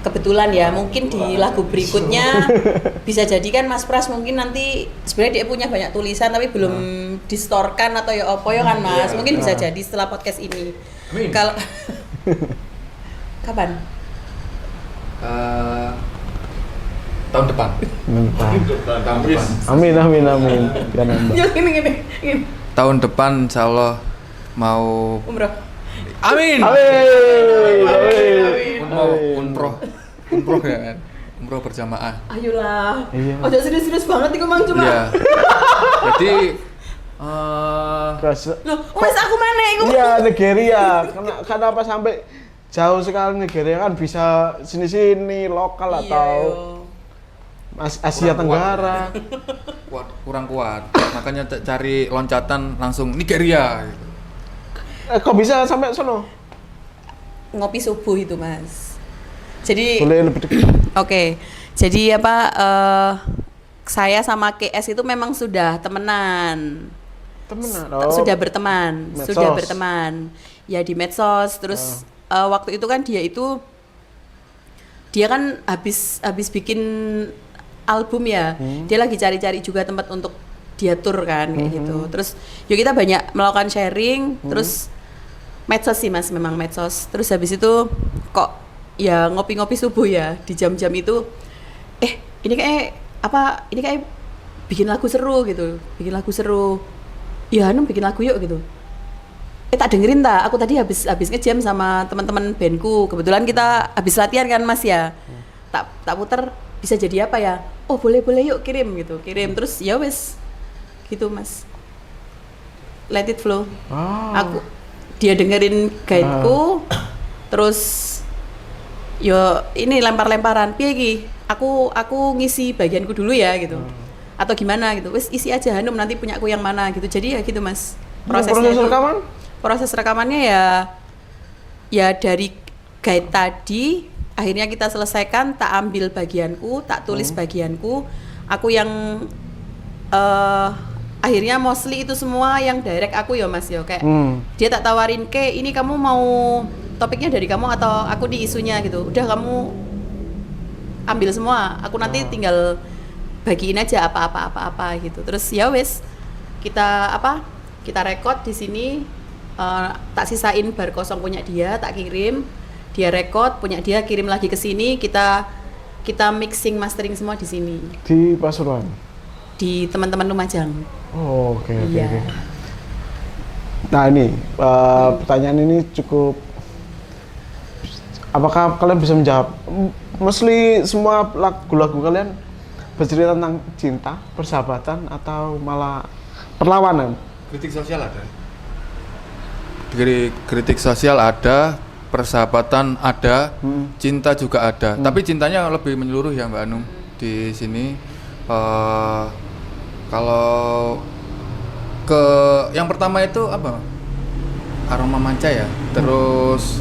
[SPEAKER 2] kebetulan ya. Mungkin di lagu berikutnya bisa jadi kan Mas Pras mungkin nanti sebenarnya dia punya banyak tulisan tapi belum distorkan atau ya apa ya kan Mas. Mungkin bisa jadi setelah podcast ini. Kalau kapan?
[SPEAKER 3] Tahun depan.
[SPEAKER 1] Amin. Biar nambah.
[SPEAKER 2] Ya gini.
[SPEAKER 3] Tahun depan insyaallah mau
[SPEAKER 2] Umroh.
[SPEAKER 3] Amin.
[SPEAKER 1] Amin.
[SPEAKER 3] Umroh ya kan. Umroh berjamaah.
[SPEAKER 2] Ayolah.
[SPEAKER 1] Iya.
[SPEAKER 2] Oh, serius banget iku Mang cuma.
[SPEAKER 3] Iya. Jadi
[SPEAKER 2] Loh, wes aku mana iku?
[SPEAKER 1] Iya, Nigeria. Kenapa sampai jauh sekali Nigeria kan bisa sini-sini lokal atau Asia Tenggara.
[SPEAKER 3] kurang kuat. Makanya cari loncatan langsung Nigeria gitu.
[SPEAKER 1] Kok bisa sampai sono?
[SPEAKER 2] Ngopi subuh itu Mas. Jadi
[SPEAKER 1] Boleh lebih dekat.
[SPEAKER 2] Oke. Jadi saya sama KS itu memang sudah temenan.
[SPEAKER 1] Temenan.
[SPEAKER 2] Sudah berteman,
[SPEAKER 1] Medsos.
[SPEAKER 2] sudah berteman. Ya di medsos. Terus waktu itu kan dia kan habis bikin album ya. Dia lagi cari-cari juga tempat untuk dia tur kan kayak gitu. Terus yuk kita banyak melakukan sharing. Terus medsos sih mas, memang medsos. Terus habis itu kok ya ngopi-ngopi subuh ya di jam-jam itu. Ini kayak bikin lagu seru gitu. Bikin lagu seru. Ya Hanum bikin lagu yuk gitu. Tak dengerin tak? Aku tadi habis nge-jam sama teman-teman bandku. Kebetulan kita habis latihan kan mas ya. Tak puter bisa jadi apa ya? Oh boleh yuk kirim gitu. Kirim terus ya wes gitu mas. Let it flow. Dia dengerin guide-ku, terus yo ini lempar-lemparan, piye iki? Aku ngisi bagianku dulu ya gitu. Atau gimana gitu. Wis isi aja Hanum nanti punya aku yang mana gitu. Jadi ya gitu Mas. Prosesnya
[SPEAKER 1] rekaman?
[SPEAKER 2] Proses rekamannya ya dari guide tadi akhirnya kita selesaikan, tak ambil bagianku, tak tulis bagianku. Aku yang akhirnya mostly itu semua yang direct aku ya mas ya kayak dia tak tawarin ini kamu mau topiknya dari kamu atau aku di isunya gitu, udah kamu ambil semua, aku nanti tinggal bagiin aja apa gitu. Terus ya wes kita record di sini, tak sisain bar kosong punya dia, tak kirim, dia record punya dia, kirim lagi ke sini, kita mixing mastering semua di sini
[SPEAKER 1] di Pasuruan,
[SPEAKER 2] di teman-teman Lumajang.
[SPEAKER 1] Oke.
[SPEAKER 2] Iya.
[SPEAKER 1] Nah ini pertanyaan ini cukup, apakah kalian bisa menjawab? Mostly semua lagu-lagu kalian bercerita tentang cinta, persahabatan, atau malah perlawanan?
[SPEAKER 3] Kritik sosial ada. Kritik sosial ada, persahabatan ada, cinta juga ada. Tapi cintanya lebih menyeluruh ya Mbak Anum di sini. Kalau ke yang pertama itu apa? Aroma Manca ya. Terus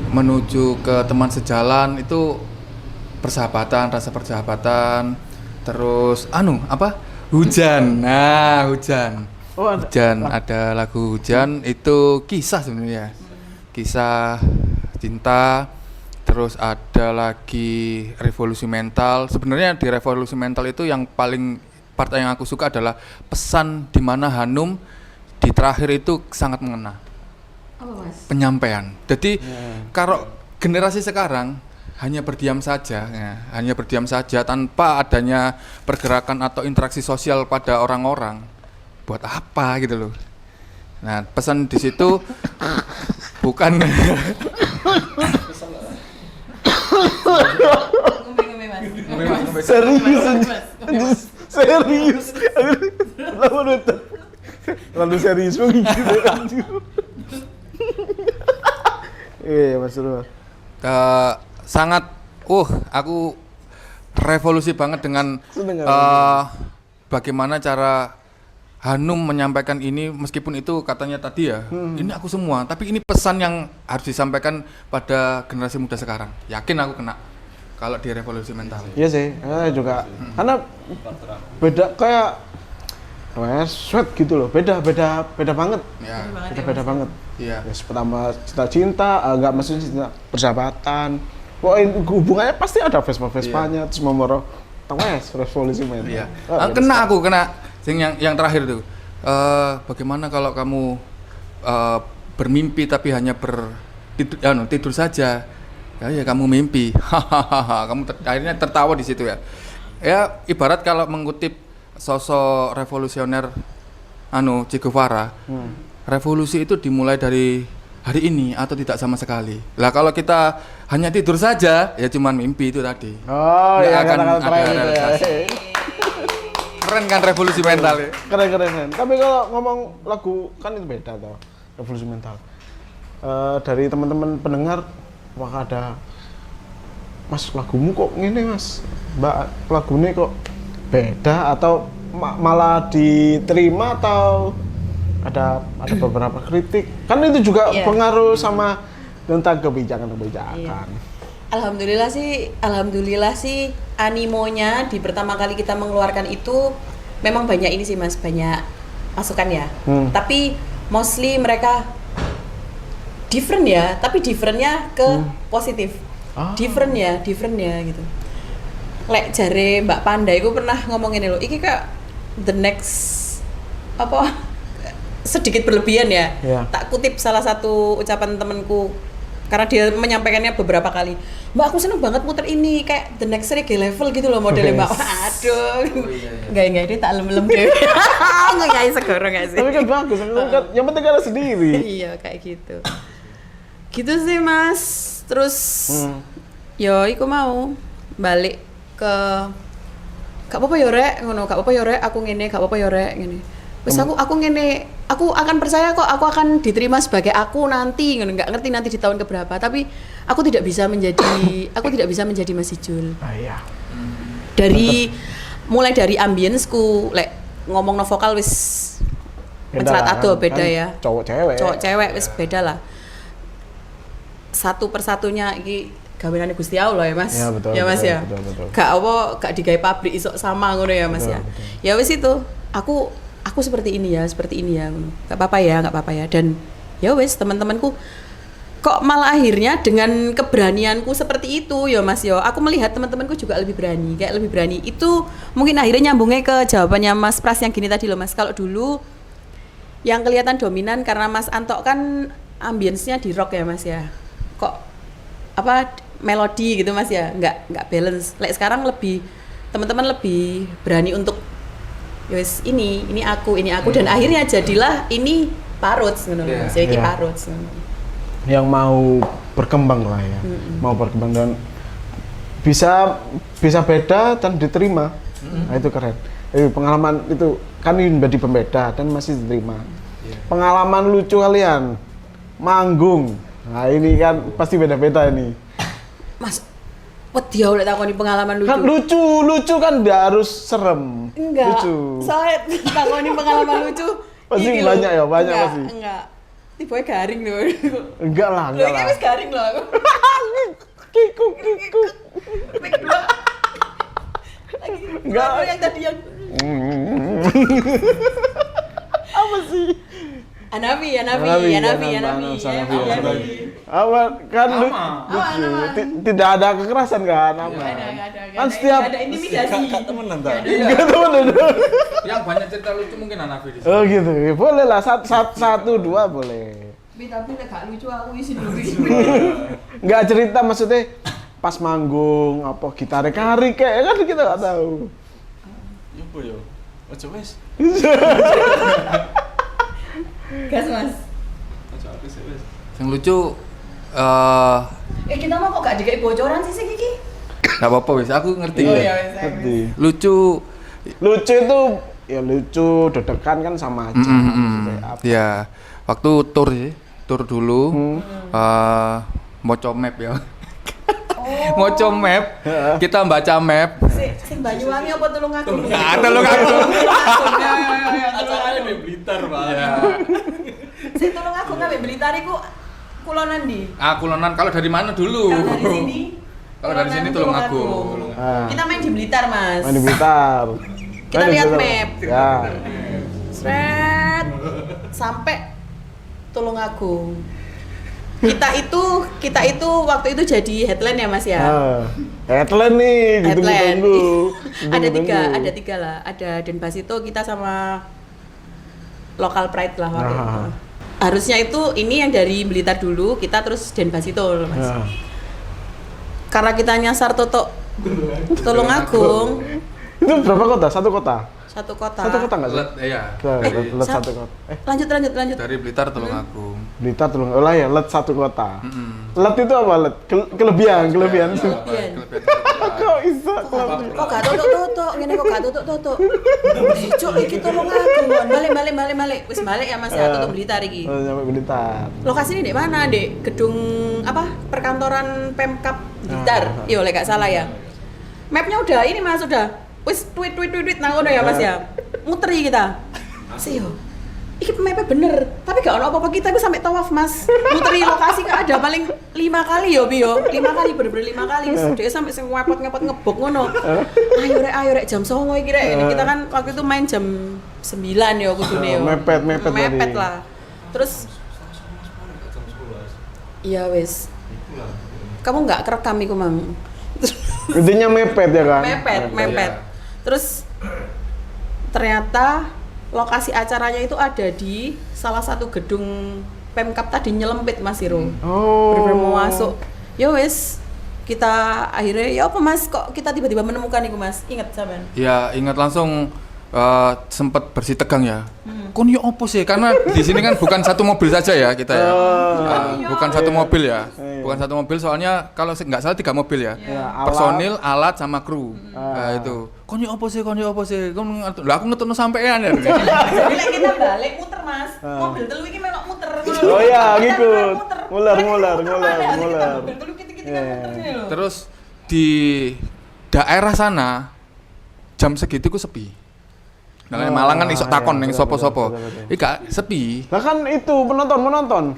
[SPEAKER 3] menuju ke teman sejalan itu persahabatan, rasa persahabatan. Terus hujan. Nah, hujan. Hujan, ada lagu Hujan, itu kisah sebenarnya. Kisah cinta. Terus ada lagi Revolusi Mental. Sebenarnya di Revolusi Mental itu yang paling part yang aku suka adalah pesan di mana Hanum di terakhir itu sangat mengena.
[SPEAKER 2] Apa mas?
[SPEAKER 3] Penyampaian. Jadi kalau generasi sekarang hanya berdiam saja tanpa adanya pergerakan atau interaksi sosial pada orang-orang. Buat apa gitu loh. Nah, pesan di situ bukan
[SPEAKER 1] serius lalu serius begitu. Mas Rul.
[SPEAKER 3] Sangat aku revolusi banget dengan bagaimana cara Hanum menyampaikan ini, meskipun itu katanya tadi ya, ini aku semua, tapi ini pesan yang harus disampaikan pada generasi muda sekarang. Yakin aku kena kalau di Revolusi Mental.
[SPEAKER 1] Iya sih, juga karena beda kayak sweat gitu loh, beda banget.
[SPEAKER 3] Ya.
[SPEAKER 1] Beda banget.
[SPEAKER 3] Iya.
[SPEAKER 1] Ya, pertama cinta, enggak maksudnya cinta persahabatan. Wah, hubungannya pasti ada Vespa-Vespanya, terus memoro Revolusi Mental.
[SPEAKER 3] Iya. Kena yang terakhir tuh. Bagaimana kalau kamu bermimpi tapi hanya tidur saja? Ya kamu mimpi. Kamu akhirnya tertawa di situ ya. Ya ibarat kalau mengutip sosok revolusioner Che Guevara. Revolusi itu dimulai dari hari ini atau tidak sama sekali. Lah kalau kita hanya tidur saja ya cuman mimpi itu tadi.
[SPEAKER 1] Nggak akan ada
[SPEAKER 3] realisasi. Keren kan Revolusi Mental ya?
[SPEAKER 1] Keren. Tapi kalau ngomong lagu kan itu beda toh, Revolusi Mental. Dari teman-teman pendengar, apakah ada Mas lagumu kok gini Mas? Mbak lagunya kok beda atau malah diterima atau ada beberapa kritik? Kan itu juga pengaruh sama tentang kebijakan. Iya.
[SPEAKER 2] Alhamdulillah sih animonya di pertama kali kita mengeluarkan itu memang banyak ini sih Mas, banyak masukan ya. Tapi mostly mereka different ya, tapi differentnya ke positif. Different ya gitu. Lek jare Mbak Panda iku pernah ngomongin lho, iki kak the next apa sedikit berlebihan ya. Tak kutip salah satu ucapan temanku karena dia menyampaikannya beberapa kali. Mbak aku seneng banget muter ini kayak the next reggae level gitu loh modelnya Mbak. Aduh. Enggak ini tak lem-lem deh. Enggak segoro enggak sih.
[SPEAKER 1] Tapi kan bagus, kan yang penting kan sendiri.
[SPEAKER 2] Iya kayak gitu. Gitu sih Mas. Terus yo iku mau balik ke gak apa-apa yo rek ngono, gak apa-apa yo rek aku ngene, gak apa-apa yo rek ngene. Wis aku ngene, aku akan percaya kok aku akan diterima sebagai aku nanti ngono, enggak ngerti nanti di tahun keberapa, tapi aku tidak bisa menjadi Mas Ijul.
[SPEAKER 1] Iya.
[SPEAKER 2] Mulai dari ambience-ku lek ngomongno vokal wis mencelat ado beda
[SPEAKER 1] kan,
[SPEAKER 2] ya.
[SPEAKER 1] Cowok cewek
[SPEAKER 2] Wis beda lah. Satu persatunya iki gaweane Gusti Allah ya Mas.
[SPEAKER 1] Ya, betul,
[SPEAKER 2] ya Mas
[SPEAKER 1] betul,
[SPEAKER 2] ya.
[SPEAKER 1] Betul.
[SPEAKER 2] Gak digawe pabrik isok sama ngono ya Mas
[SPEAKER 1] Betul,
[SPEAKER 2] ya.
[SPEAKER 1] betul.
[SPEAKER 2] Ya wis itu. Aku seperti ini ya ngono. Gak apa-apa ya. Dan ya wis teman-temanku kok malah akhirnya dengan keberanianku seperti itu ya Mas yo. Aku melihat teman-temanku juga lebih berani. Itu mungkin akhirnya nyambungnya ke jawabannya Mas Pras yang gini tadi loh Mas. Kalau dulu yang kelihatan dominan karena Mas Anto kan ambience-nya di rock ya Mas ya. Kok apa melodi gitu Mas ya, nggak balance. Like sekarang lebih teman-teman lebih berani untuk yowes ini aku dan akhirnya jadilah ini Parots ngono Mas. Jadi Parots.
[SPEAKER 1] Yang mau berkembang lah ya. Mau berkembang dan bisa beda dan diterima. Nah, itu keren. Pengalaman itu kan menjadi pembeda dan masih diterima. Pengalaman lucu kalian manggung. Nah, ini kan pasti beda-beda ini.
[SPEAKER 2] Mas, wedi oleh takoni pengalaman lucu.
[SPEAKER 1] Kan lucu kan enggak harus serem.
[SPEAKER 2] Enggak.
[SPEAKER 1] Lucu.
[SPEAKER 2] Soalnya takoni pengalaman lucu.
[SPEAKER 1] Pasti
[SPEAKER 2] iki
[SPEAKER 1] banyak
[SPEAKER 2] lho.
[SPEAKER 1] ya, banyak
[SPEAKER 2] Enggak,
[SPEAKER 1] pasti.
[SPEAKER 2] Enggak. Tiba garing lho.
[SPEAKER 1] Enggak lah.
[SPEAKER 2] Lho, ini wis garing lho aku.
[SPEAKER 1] Kiku.
[SPEAKER 2] Enggak yang tadi yang
[SPEAKER 1] Apa sih?
[SPEAKER 2] Hanafi.
[SPEAKER 1] Apa kan lucu. Tidak ada kekerasan kan? Kan setiap
[SPEAKER 2] ada intimidasi.
[SPEAKER 4] Temenan ta.
[SPEAKER 1] enggak teman.
[SPEAKER 3] Yang banyak cerita lucu mungkin Hanafi di sini.
[SPEAKER 1] Oh gitu. Boleh lah satu dua boleh.
[SPEAKER 2] Tapi nek gak lucu aku isi dulu.
[SPEAKER 1] Enggak cerita maksudnya pas manggung apa gitar kari kayak kan kita enggak tahu.
[SPEAKER 4] Apa yo? Ojo wis.
[SPEAKER 2] Gas Mas.
[SPEAKER 4] Ojo aku sih wis.
[SPEAKER 3] Yang lucu
[SPEAKER 2] Kita mau kok gak dikai bocoran sih Kiki?
[SPEAKER 3] nggak apa-apa wis, aku ngerti.
[SPEAKER 2] Oh iya wis.
[SPEAKER 1] Ngerti.
[SPEAKER 3] Lucu
[SPEAKER 1] Itu ya lucu, dedekan kan sama aja. Maksudnya apa?
[SPEAKER 3] ya waktu tur dulu moco map ya. Moco map, kita baca map.
[SPEAKER 2] Sing Banyuwangi apa Tulungagung?
[SPEAKER 3] Tulungagung.
[SPEAKER 4] Acaranya di Blitar, Pak.
[SPEAKER 3] Ya.
[SPEAKER 2] Sing Tulungagung sampe Blitar iku kulonan ndi?
[SPEAKER 3] Kulonan kalau dari mana dulu?
[SPEAKER 2] Kalau dari sini
[SPEAKER 3] Tulungagung.
[SPEAKER 2] Kita main di Blitar, Mas.
[SPEAKER 1] Main di Blitar.
[SPEAKER 2] Kita lihat map.
[SPEAKER 1] Ya.
[SPEAKER 2] Sret sampai Tulungagung. Kita itu waktu itu jadi headline ya Mas ya.
[SPEAKER 1] Headline nih, ditunggu-tunggu.
[SPEAKER 2] Ada tiga lah. Ada Denpasito kita sama Local Pride lah waktu itu. Harusnya itu ini yang dari Blitar dulu, kita terus Denpasito Mas. Karena kita nyasar Tulungagung.
[SPEAKER 1] Itu berapa kota? Satu kota?
[SPEAKER 2] Satu kota
[SPEAKER 1] nggak sih?
[SPEAKER 3] Iya.
[SPEAKER 1] Let satu kota.
[SPEAKER 2] Lanjut.
[SPEAKER 3] Dari Blitar Tulungagung.
[SPEAKER 1] Blitar Tulungagung. Oh lah ya, let satu kota. Let itu apa? Let kelebihan.
[SPEAKER 3] Kelebihan.
[SPEAKER 1] Kok bisa kelebihan?
[SPEAKER 2] Kok gak tutuk ngene kok gak tutuk. Cuk iki Tulungagung. Balik. Wis balik ya Mas ya, tutup Blitar iki.
[SPEAKER 1] Oh, nyampe Blitar.
[SPEAKER 2] Lokasinya di mana, Dek? Gedung apa? Perkantoran Pemkab Blitar. Yo, lek gak salah ya. Mapnya udah ini Mas, udah. Wis tweet nang ngono ya Mas ya. Muteri kita. Sih yo. iki mapnya bener, tapi gak ono apa-apa kita sampai tawaf mas, muteri lokasi kan ada paling 5 kali yo Bio, 5 kali bener-bener 5 kali, dia sampai sing ngepot ngebok ngono. Ayo rek jam 09.00 iki rek. Kita kan waktu itu main jam 9 yo kudune yo. Mepet lah. Terus iya wes. Kamu nggak kerekam iku mang.
[SPEAKER 1] Intinya mepet ya kan?
[SPEAKER 2] Mepet. Terus ternyata lokasi acaranya itu ada di salah satu gedung Pemkab tadi nyelempit Mas Iro. Bener-bener mau masuk. Ya wes, kita akhirnya ya apa Mas kok kita tiba-tiba menemukan itu Mas? Ingat sampean?
[SPEAKER 3] Ya ingat langsung sempat bersih tegang ya. Kon yo opo sih? Karena di sini kan bukan satu mobil saja ya kita ya. Bukan satu mobil ya. Bukan satu mobil soalnya kalau nggak salah 3 mobil ya. Personil, alat sama kru. Nah itu. Kon yo opo sih? Lah aku ngetutno sampean ya.
[SPEAKER 2] Jadi lek kita balik muter Mas. Mobil telu iki melok muter.
[SPEAKER 1] Oh iya, ngikut. Ngular.
[SPEAKER 2] Mobil telu kita muternya lho.
[SPEAKER 3] Terus di daerah sana jam segitu ku sepi. Nah, Malang kan isok takon ning sopo-sopo. Iki gak sepi.
[SPEAKER 1] Lah kan itu penonton.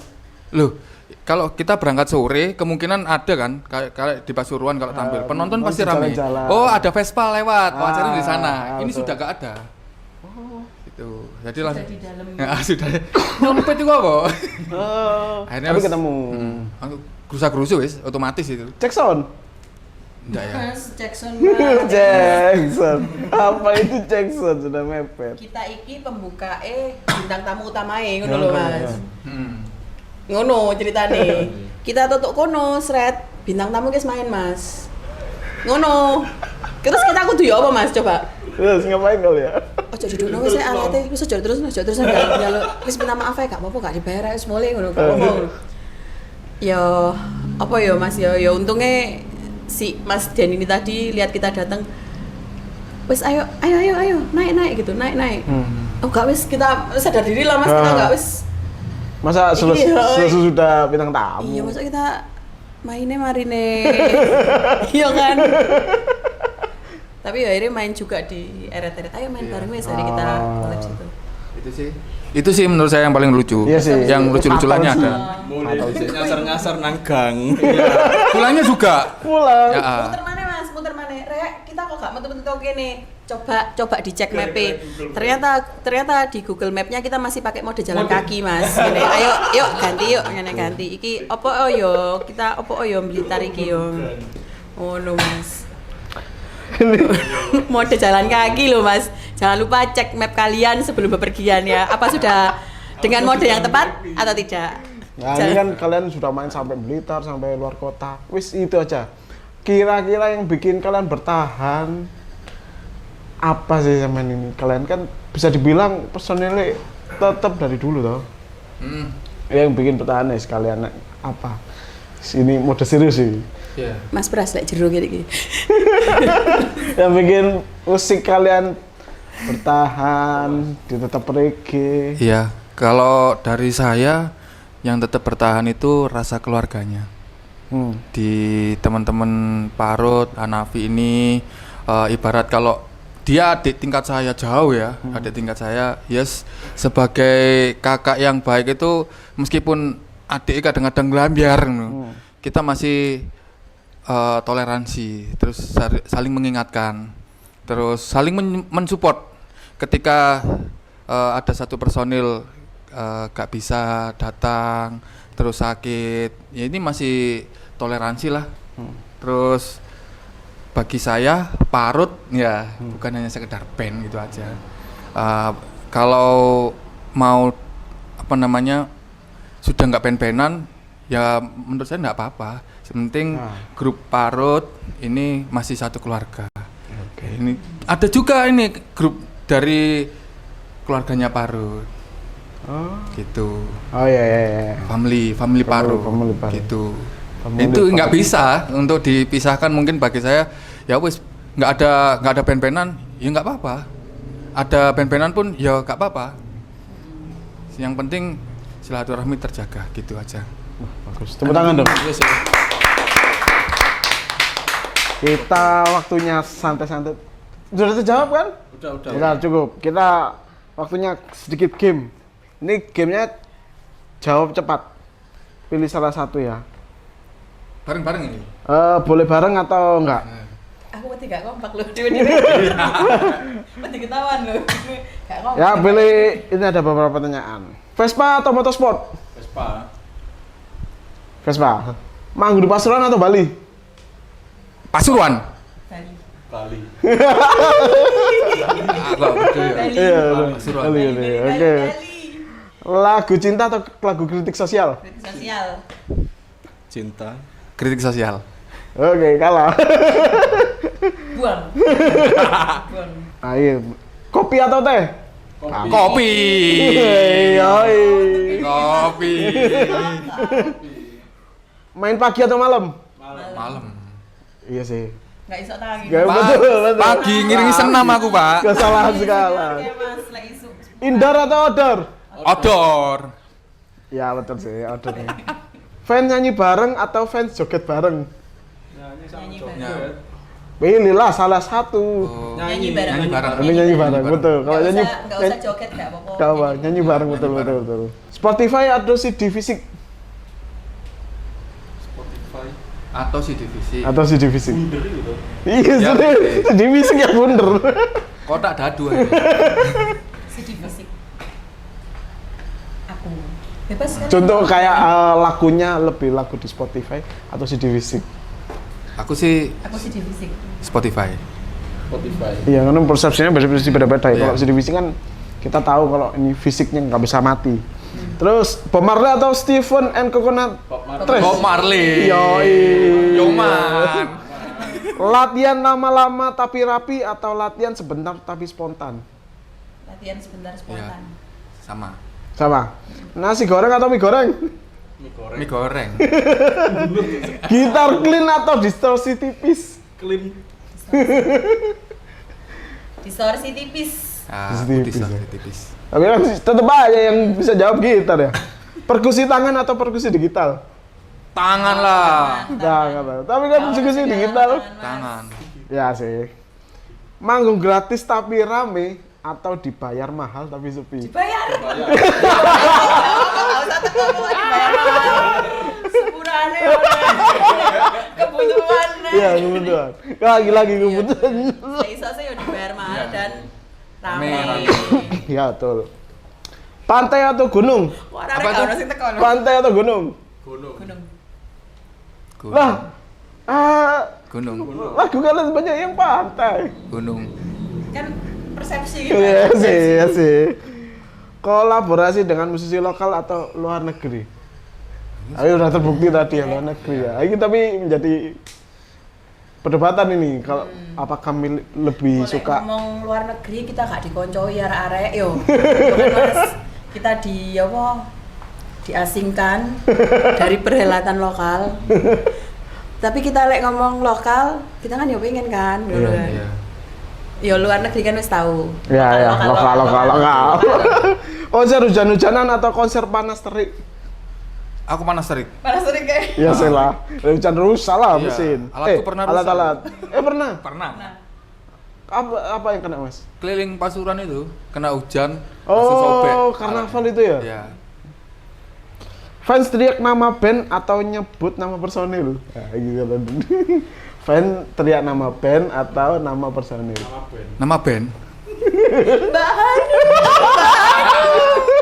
[SPEAKER 3] Loh, kalau kita berangkat sore kemungkinan ada kan kayak di Pasuruan kalau tampil penonton pasti ramai. Oh, ada Vespa lewat, acaranya di sana. Ini sudah gak ada. Itu. Jadi langsung
[SPEAKER 2] di dalam.
[SPEAKER 3] Sudah. Nyumpet itu apa? Akhirnya
[SPEAKER 1] Tapi ketemu.
[SPEAKER 3] Gerusa-gerusu wis otomatis itu.
[SPEAKER 1] Cek sound.
[SPEAKER 3] Enggak ya.
[SPEAKER 2] Mas Jackson.
[SPEAKER 1] Jackson. Apa itu Jackson sudah mepet?
[SPEAKER 2] Kita iki pembukae bintang tamu utamae ngono lho Mas.
[SPEAKER 3] Hmm.
[SPEAKER 2] Ngono ceritane. Kita tutuk kono sret bintang tamu guys main Mas. Ngono. Terus kita kudu ya apa Mas coba?
[SPEAKER 1] Terus ngapain kau ya?
[SPEAKER 2] Ojo dudukno wis alate wis ojo terus njaluk wis minta maaf ae gak apa-apa gak dibayar wis mulai ngono gak apa-apa. Ya apa ya Mas ya untungnya si Mas Den ini tadi lihat kita datang wis ayo naik gitu naik. Oh gak wis kita sadar diri lah Mas kita gak wis
[SPEAKER 1] masa sesudah bintang tamu.
[SPEAKER 2] Iya masa kita mainnya marine. Iya kan. Tapi ya akhirnya main juga di eret-eret ayo main bareng wis hari kita collab situ.
[SPEAKER 3] Itu sih menurut saya yang paling lucu.
[SPEAKER 1] Iya sih.
[SPEAKER 3] Yang lucu-luculannya ada.
[SPEAKER 4] Mulai nyasar-nyasar nang gang.
[SPEAKER 3] Pulangnya juga.
[SPEAKER 1] Pulang.
[SPEAKER 3] Ya,
[SPEAKER 2] Muter mana Mas? Muter mana? Rek, kita kok gak metu-metu kene. Coba dicek map-e. Ternyata di Google Map-nya kita masih pakai mode jalan kaki, Mas. Gini, ayo yuk ganti. Iki opo yo? Kita opo yo Blitar iki yo. Oh no, Mas. Mode jalan kaki loh Mas. Jangan lupa cek map kalian sebelum bepergian ya. Apa sudah dengan mode yang tepat atau tidak?
[SPEAKER 1] Nah ini kan kalian sudah main sampai Blitar, sampai luar kota. Wis itu aja. Kira-kira yang bikin kalian bertahan apa sih zaman ini? Kalian kan bisa dibilang personilnya tetap dari dulu toh. Yang bikin bertahan nih sekalian apa? Ini mode serius sih.
[SPEAKER 3] Yeah.
[SPEAKER 2] Mas Pras lek jero iki.
[SPEAKER 1] Yang bikin musik kalian bertahan, tetap reggae.
[SPEAKER 3] Iya, kalau dari saya yang tetap bertahan itu rasa keluarganya. Di teman-teman Parut, Hanafi ini ibarat kalau dia adik tingkat saya jauh ya, adik tingkat saya, yes, sebagai kakak yang baik itu meskipun adik kadang-kadang gelambiar, kita masih toleransi, terus saling mengingatkan, terus saling mensupport ketika ada satu personil gak bisa datang, terus sakit, ya ini masih toleransi lah. Terus bagi saya Parut ya bukan hanya sekedar band gitu aja. Kalau mau apa namanya sudah nggak band-bandan ya menurut saya nggak apa-apa. Sepenting grup Parut ini masih satu keluarga. Ini ada juga ini grup dari keluarganya Parut. Gitu.
[SPEAKER 1] Oh iya.
[SPEAKER 3] Family Parut.
[SPEAKER 1] Family Parut.
[SPEAKER 3] Gitu.
[SPEAKER 1] Family
[SPEAKER 3] itu nggak
[SPEAKER 1] Parut.
[SPEAKER 3] bisa untuk dipisahkan, mungkin bagi saya ya wis nggak ada band-bandan ya nggak apa-apa. Ada band-bandan pun ya nggak apa-apa. Yang penting silaturahmi terjaga gitu aja.
[SPEAKER 1] Bagus. Tepuk tangan dong. Kita waktunya santai-santai. Sudah terjawab kan?
[SPEAKER 4] Udah.
[SPEAKER 1] Udah cukup. Kita waktunya sedikit game. Ini gamenya jawab cepat. Pilih salah satu ya.
[SPEAKER 3] Bareng-bareng ini.
[SPEAKER 1] Boleh bareng atau enggak?
[SPEAKER 2] Aku mesti gak kompak loh, dewe-dewe. Mesti ketahuan loh. Gak kompak.
[SPEAKER 1] Ya, pilih. Ini ada beberapa pertanyaan. Vespa atau motorsport?
[SPEAKER 4] Vespa.
[SPEAKER 1] Vespa. Manggung di Pasuruan atau Bali?
[SPEAKER 3] Pasuruan.
[SPEAKER 2] Bali.
[SPEAKER 4] Bali.
[SPEAKER 3] Agak betul ya.
[SPEAKER 2] Bali.
[SPEAKER 1] Iya,
[SPEAKER 3] Pasuruan.
[SPEAKER 1] Bali. Oke.
[SPEAKER 2] Bali.
[SPEAKER 1] Lagu cinta atau lagu kritik sosial?
[SPEAKER 2] Kritik sosial.
[SPEAKER 4] Cinta.
[SPEAKER 3] Kritik sosial.
[SPEAKER 1] Oke, kalah.
[SPEAKER 2] Buang. Buang.
[SPEAKER 1] Ayo. Kopi atau teh?
[SPEAKER 3] Kopi.
[SPEAKER 1] Yoi.
[SPEAKER 3] Kopi.
[SPEAKER 1] Main pagi atau malam?
[SPEAKER 3] Malam.
[SPEAKER 1] Iya sih.
[SPEAKER 2] Gak iso tangi.
[SPEAKER 1] Gak betul, betul.
[SPEAKER 3] Pagi ngiringi senam aku, Pak.
[SPEAKER 1] Kesalahan segala.
[SPEAKER 2] Oke, Mas, lek isu.
[SPEAKER 1] Indoor atau outdoor?
[SPEAKER 3] Outdoor.
[SPEAKER 1] Ya betul sih, outdoor nih. Fans nyanyi bareng atau fans joget bareng?
[SPEAKER 2] Nyanyi bareng.
[SPEAKER 3] Ya.
[SPEAKER 1] Pilihlah salah satu.
[SPEAKER 3] Oh,
[SPEAKER 2] Nyanyi bareng.
[SPEAKER 3] Nyanyi bareng.
[SPEAKER 1] Ini nyanyi bareng, betul. Kalau nyanyi
[SPEAKER 2] Enggak usah joget enggak apa-apa.
[SPEAKER 1] Gak apa, nyanyi bareng betul betul betul. Spotify atau CD fisik?
[SPEAKER 4] Spotify.
[SPEAKER 3] Atau si divisi.
[SPEAKER 1] Atau CD fisik?
[SPEAKER 4] Bunder gitu.
[SPEAKER 1] Iya,
[SPEAKER 3] Ya,
[SPEAKER 1] serius. CD fisik ya bunder.
[SPEAKER 3] Kotak dadu aja.
[SPEAKER 2] CD fisik. Aku. Bebas kan?
[SPEAKER 1] Contoh kayak lagunya lebih lagu di Spotify atau CD fisik?
[SPEAKER 3] Aku sih
[SPEAKER 2] Aku CD fisik.
[SPEAKER 3] Spotify.
[SPEAKER 4] Spotify.
[SPEAKER 1] Iya, karena persepsinya beda-beda ya.
[SPEAKER 3] Iya.
[SPEAKER 1] Kalau CD fisik kan kita tahu kalau ini fisiknya nggak bisa mati. Terus Bob Marley atau Stephen and Coconut Trees?
[SPEAKER 3] Bob Marley.
[SPEAKER 1] Yoi.
[SPEAKER 3] Yoman.
[SPEAKER 1] Latihan lama-lama tapi rapi atau latihan sebentar tapi spontan?
[SPEAKER 2] Latihan sebentar spontan.
[SPEAKER 3] Sama.
[SPEAKER 1] Sama. Nasi goreng atau mie goreng?
[SPEAKER 4] Mie goreng.
[SPEAKER 3] Mie goreng.
[SPEAKER 1] Gitar clean atau distorsi tipis?
[SPEAKER 4] Clean.
[SPEAKER 2] Distorsi tipis.
[SPEAKER 3] Ah,
[SPEAKER 1] Tipis,
[SPEAKER 3] putih lah,
[SPEAKER 1] ya.
[SPEAKER 3] tipis.
[SPEAKER 1] Tapi kan tetep aja yang bisa jawab gitar ya. Perkusi tangan atau perkusi digital?
[SPEAKER 3] Tangan lah.
[SPEAKER 1] Tangan. Tapi kan perkusi digital.
[SPEAKER 3] Tangan.
[SPEAKER 1] Ya sih. Manggung gratis tapi rame atau dibayar mahal tapi sepi?
[SPEAKER 2] Dibayar. Enggak usah teko kok dibayar mahal. Sepurane orang. Kebutuhan.
[SPEAKER 1] Iya, kebutuhan. Lagi-lagi kebutuhan.
[SPEAKER 2] Iso sih yo dibayar mahal dan rame.
[SPEAKER 3] Rame.
[SPEAKER 1] Ya betul. Pantai atau gunung?
[SPEAKER 2] Wah,
[SPEAKER 3] Apa
[SPEAKER 2] arek
[SPEAKER 3] tuh?
[SPEAKER 2] ono sing teko lho.
[SPEAKER 1] Pantai atau gunung?
[SPEAKER 2] Gunung.
[SPEAKER 3] Gunung.
[SPEAKER 1] Lah,
[SPEAKER 3] Gunung.
[SPEAKER 1] lagu kalian banyak yang pantai.
[SPEAKER 3] Gunung.
[SPEAKER 2] Kan persepsi gitu.
[SPEAKER 1] Iya sih, iya sih. Kolaborasi dengan musisi lokal atau luar negeri? Ayo udah terbukti tadi ya luar negeri ya. Ini tapi menjadi perdebatan ini kalau apakah lebih
[SPEAKER 2] Kalau
[SPEAKER 1] suka
[SPEAKER 2] ngomong luar negeri kita gak dikoncoi arek-arek yo. Kan Mas, kita di apa? Diasingkan dari perhelatan lokal. Tapi kita lek ngomong lokal, kita kan yo pengen kan, ngono kan.
[SPEAKER 3] Iya.
[SPEAKER 2] Yo luar negeri kan wis tahu.
[SPEAKER 1] ya lokal. Konser hujan-hujanan atau konser panas terik?
[SPEAKER 3] Aku panas terik.
[SPEAKER 2] Panas sering kayak.
[SPEAKER 1] Ya sih lah. Hujan terus salah
[SPEAKER 3] Iya.
[SPEAKER 1] mesin.
[SPEAKER 3] Alatku pernah rusak.
[SPEAKER 1] Alat-alat. Pernah.
[SPEAKER 3] Pernah.
[SPEAKER 1] Apa yang kena Mas?
[SPEAKER 3] Keliling Pasuruan itu kena hujan, langsung sobek.
[SPEAKER 1] Oh, karnaval itu ya?
[SPEAKER 3] Iya.
[SPEAKER 1] Fans teriak nama band atau nyebut nama personil? Nah, gitu kan. Fans teriak nama band atau nama personil?
[SPEAKER 3] Nama band.
[SPEAKER 2] Bahan.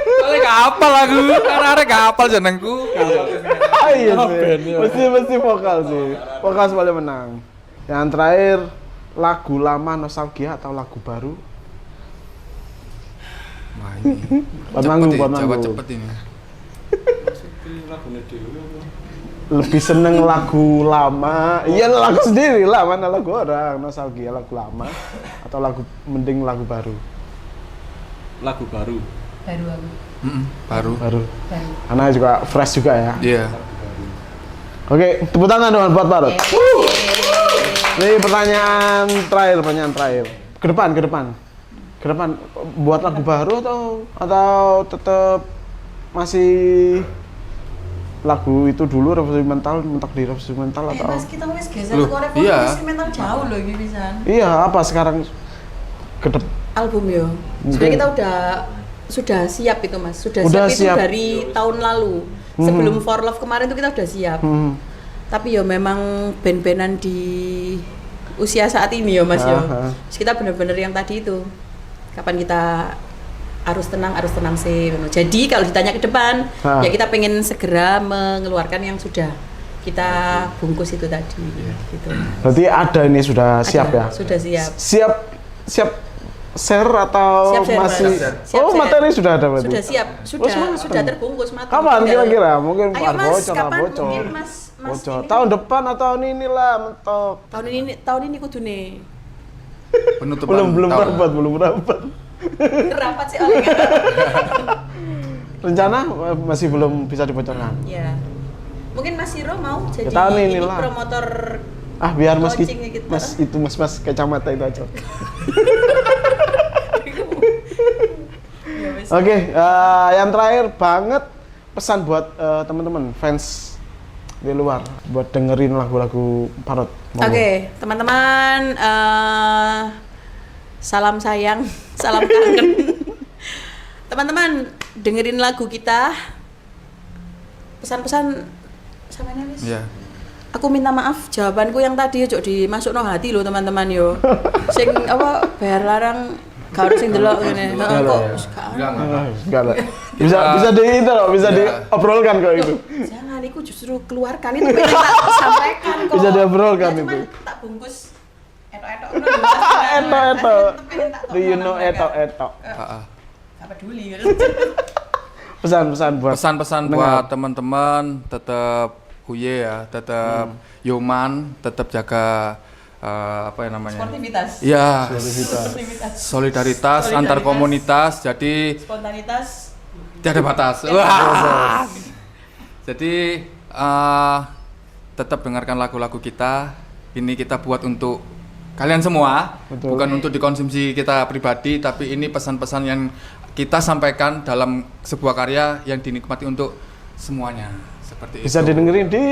[SPEAKER 3] Soalnya gak hafal aku, karena arek gak hafal jenengku.
[SPEAKER 1] Ah, iya sih. Mesti vokal sih. Vokal paling menang. Yang terakhir, lagu lama nostalgia atau lagu baru?
[SPEAKER 3] Wah ini.
[SPEAKER 1] Buat
[SPEAKER 3] Cepet
[SPEAKER 1] manggung,
[SPEAKER 3] ya,
[SPEAKER 1] buat
[SPEAKER 3] jawab
[SPEAKER 1] manggung.
[SPEAKER 3] cepet ini.
[SPEAKER 4] Lagune dhewe apa?
[SPEAKER 1] Lebih seneng lagu lama. Iya lagu sendiri lah, mana lagu orang. Nostalgia lagu lama atau mending lagu baru?
[SPEAKER 4] Lagu baru.
[SPEAKER 2] Baru aku.
[SPEAKER 3] Baru.
[SPEAKER 1] Baru.
[SPEAKER 2] Baru.
[SPEAKER 1] Karena juga fresh juga ya.
[SPEAKER 3] Iya.
[SPEAKER 1] Oke, tepuk tangan dong buat Parut.
[SPEAKER 2] Oke.
[SPEAKER 1] Ini pertanyaan terakhir. Ke depan. Buat lagu baru atau tetap masih lagu itu dulu revolusi mental, mentok di revolusi mental atau?
[SPEAKER 2] Mas kita wis geser
[SPEAKER 3] Loh,
[SPEAKER 2] ke
[SPEAKER 3] iya.
[SPEAKER 2] revolusi mental jauh loh iki pisan.
[SPEAKER 1] Iya, apa sekarang ke depan?
[SPEAKER 2] Album yo.
[SPEAKER 1] Mungkin.
[SPEAKER 2] Sebenarnya kita udah sudah siap itu Mas, sudah
[SPEAKER 1] Udah
[SPEAKER 2] siap itu
[SPEAKER 1] siap.
[SPEAKER 2] dari tahun lalu. Sebelum For Love kemarin itu kita udah siap. Tapi ya memang band-bandan di usia saat ini ya Mas ya. Terus kita benar-benar yang tadi itu. Kapan kita harus tenang sih. Jadi kalau ditanya ke depan, ya kita pengen segera mengeluarkan yang sudah kita bungkus itu tadi. Gitu.
[SPEAKER 1] Berarti ada ini sudah siap
[SPEAKER 2] Ada,
[SPEAKER 1] ya?
[SPEAKER 2] Sudah siap.
[SPEAKER 1] Siap share atau
[SPEAKER 2] Siap share,
[SPEAKER 1] masih?
[SPEAKER 2] Mas. Siap
[SPEAKER 1] Oh,
[SPEAKER 2] share.
[SPEAKER 1] materi sudah ada berarti?
[SPEAKER 2] Sudah siap, sudah terbungkus matang.
[SPEAKER 1] Kapan kira-kira? Mungkin
[SPEAKER 2] Ayo Mas,
[SPEAKER 1] bocor lah,
[SPEAKER 2] kapan
[SPEAKER 1] bocor.
[SPEAKER 2] mungkin Mas
[SPEAKER 1] Bocor.
[SPEAKER 2] ini-
[SPEAKER 1] Tahun depan atau tahun inilah mentok.
[SPEAKER 2] tahun ini kudune.
[SPEAKER 3] Penutupan
[SPEAKER 1] Belum
[SPEAKER 3] tahun.
[SPEAKER 1] rapat.
[SPEAKER 2] Rapat sih oleh.
[SPEAKER 1] Rencana masih belum bisa dibocorkan.
[SPEAKER 2] Ya. Mungkin Mas Hiro mau jadi
[SPEAKER 1] Ya, tahun
[SPEAKER 2] ini
[SPEAKER 1] inilah.
[SPEAKER 2] promotor
[SPEAKER 1] Biar Mas
[SPEAKER 2] launchingnya gitu.
[SPEAKER 1] Mas kacamata itu aja.
[SPEAKER 2] Ya, wes.
[SPEAKER 1] Oke, yang terakhir banget pesan buat teman-teman fans di luar buat dengerin lagu-lagu Parot.
[SPEAKER 2] Oke, teman-teman, salam sayang, salam kangen. Teman-teman, dengerin lagu kita. Pesan-pesan sama Wis.
[SPEAKER 3] Iya.
[SPEAKER 2] Aku minta maaf, jawabanku yang tadi ojo dimasukno hati loh teman-teman yo. Sing apa bayar larang gak harus sing delok ngene. Heeh kok.
[SPEAKER 1] Enggak lah. Bisa di itu loh, bisa
[SPEAKER 3] Iya.
[SPEAKER 1] diobrolkan kok itu.
[SPEAKER 2] Jangan, itu justru keluarkan itu pengen tak sampaikan kok.
[SPEAKER 1] Bisa diobrolkan
[SPEAKER 2] Ya, cuman
[SPEAKER 1] itu.
[SPEAKER 2] tak bungkus etok-etok.
[SPEAKER 1] Eto. Do you know eto?
[SPEAKER 3] Heeh.
[SPEAKER 2] Gak peduli.
[SPEAKER 1] Pesan-pesan buat
[SPEAKER 3] Pesan-pesan buat teman-teman tetap huye ya, tetap yoman, tetap jaga apa ya namanya?
[SPEAKER 2] Sportivitas.
[SPEAKER 3] Iya.
[SPEAKER 2] Sportivitas.
[SPEAKER 3] Solidaritas antar komunitas, jadi
[SPEAKER 2] Spontanitas.
[SPEAKER 3] tidak ada batas. Wah. Jadi tetap dengarkan lagu-lagu kita. Ini kita buat untuk kalian semua,
[SPEAKER 1] Betul.
[SPEAKER 3] bukan untuk dikonsumsi kita pribadi, tapi ini pesan-pesan yang kita sampaikan dalam sebuah karya yang dinikmati untuk semuanya. Seperti
[SPEAKER 1] bisa
[SPEAKER 3] itu.
[SPEAKER 1] didengerin di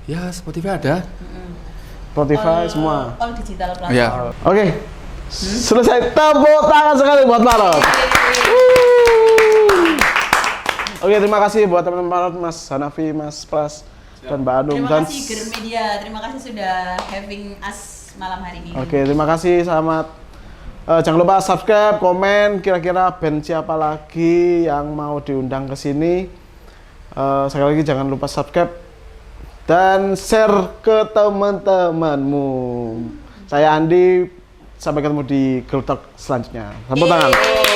[SPEAKER 3] Ya, Spotify ada.
[SPEAKER 1] Spotify semua.
[SPEAKER 2] All digital platform.
[SPEAKER 3] Ya.
[SPEAKER 1] Oke. Selesai, tepuk tangan sekali buat Parot. Oke, terima kasih buat teman-teman Parot, Mas Hanafi, Mas Pras, dan Mbak Anum.
[SPEAKER 2] Terima
[SPEAKER 1] Dan
[SPEAKER 2] kasih Ger Media, terima kasih sudah having us malam hari ini.
[SPEAKER 1] oke, terima kasih, selamat. Jangan lupa subscribe, komen, kira-kira band siapa lagi yang mau diundang ke sini. Sekali lagi jangan lupa subscribe dan share ke teman-temanmu. Saya Andi, sampai ketemu di Girl Talk selanjutnya. Tepuk tangan.
[SPEAKER 2] Yeay.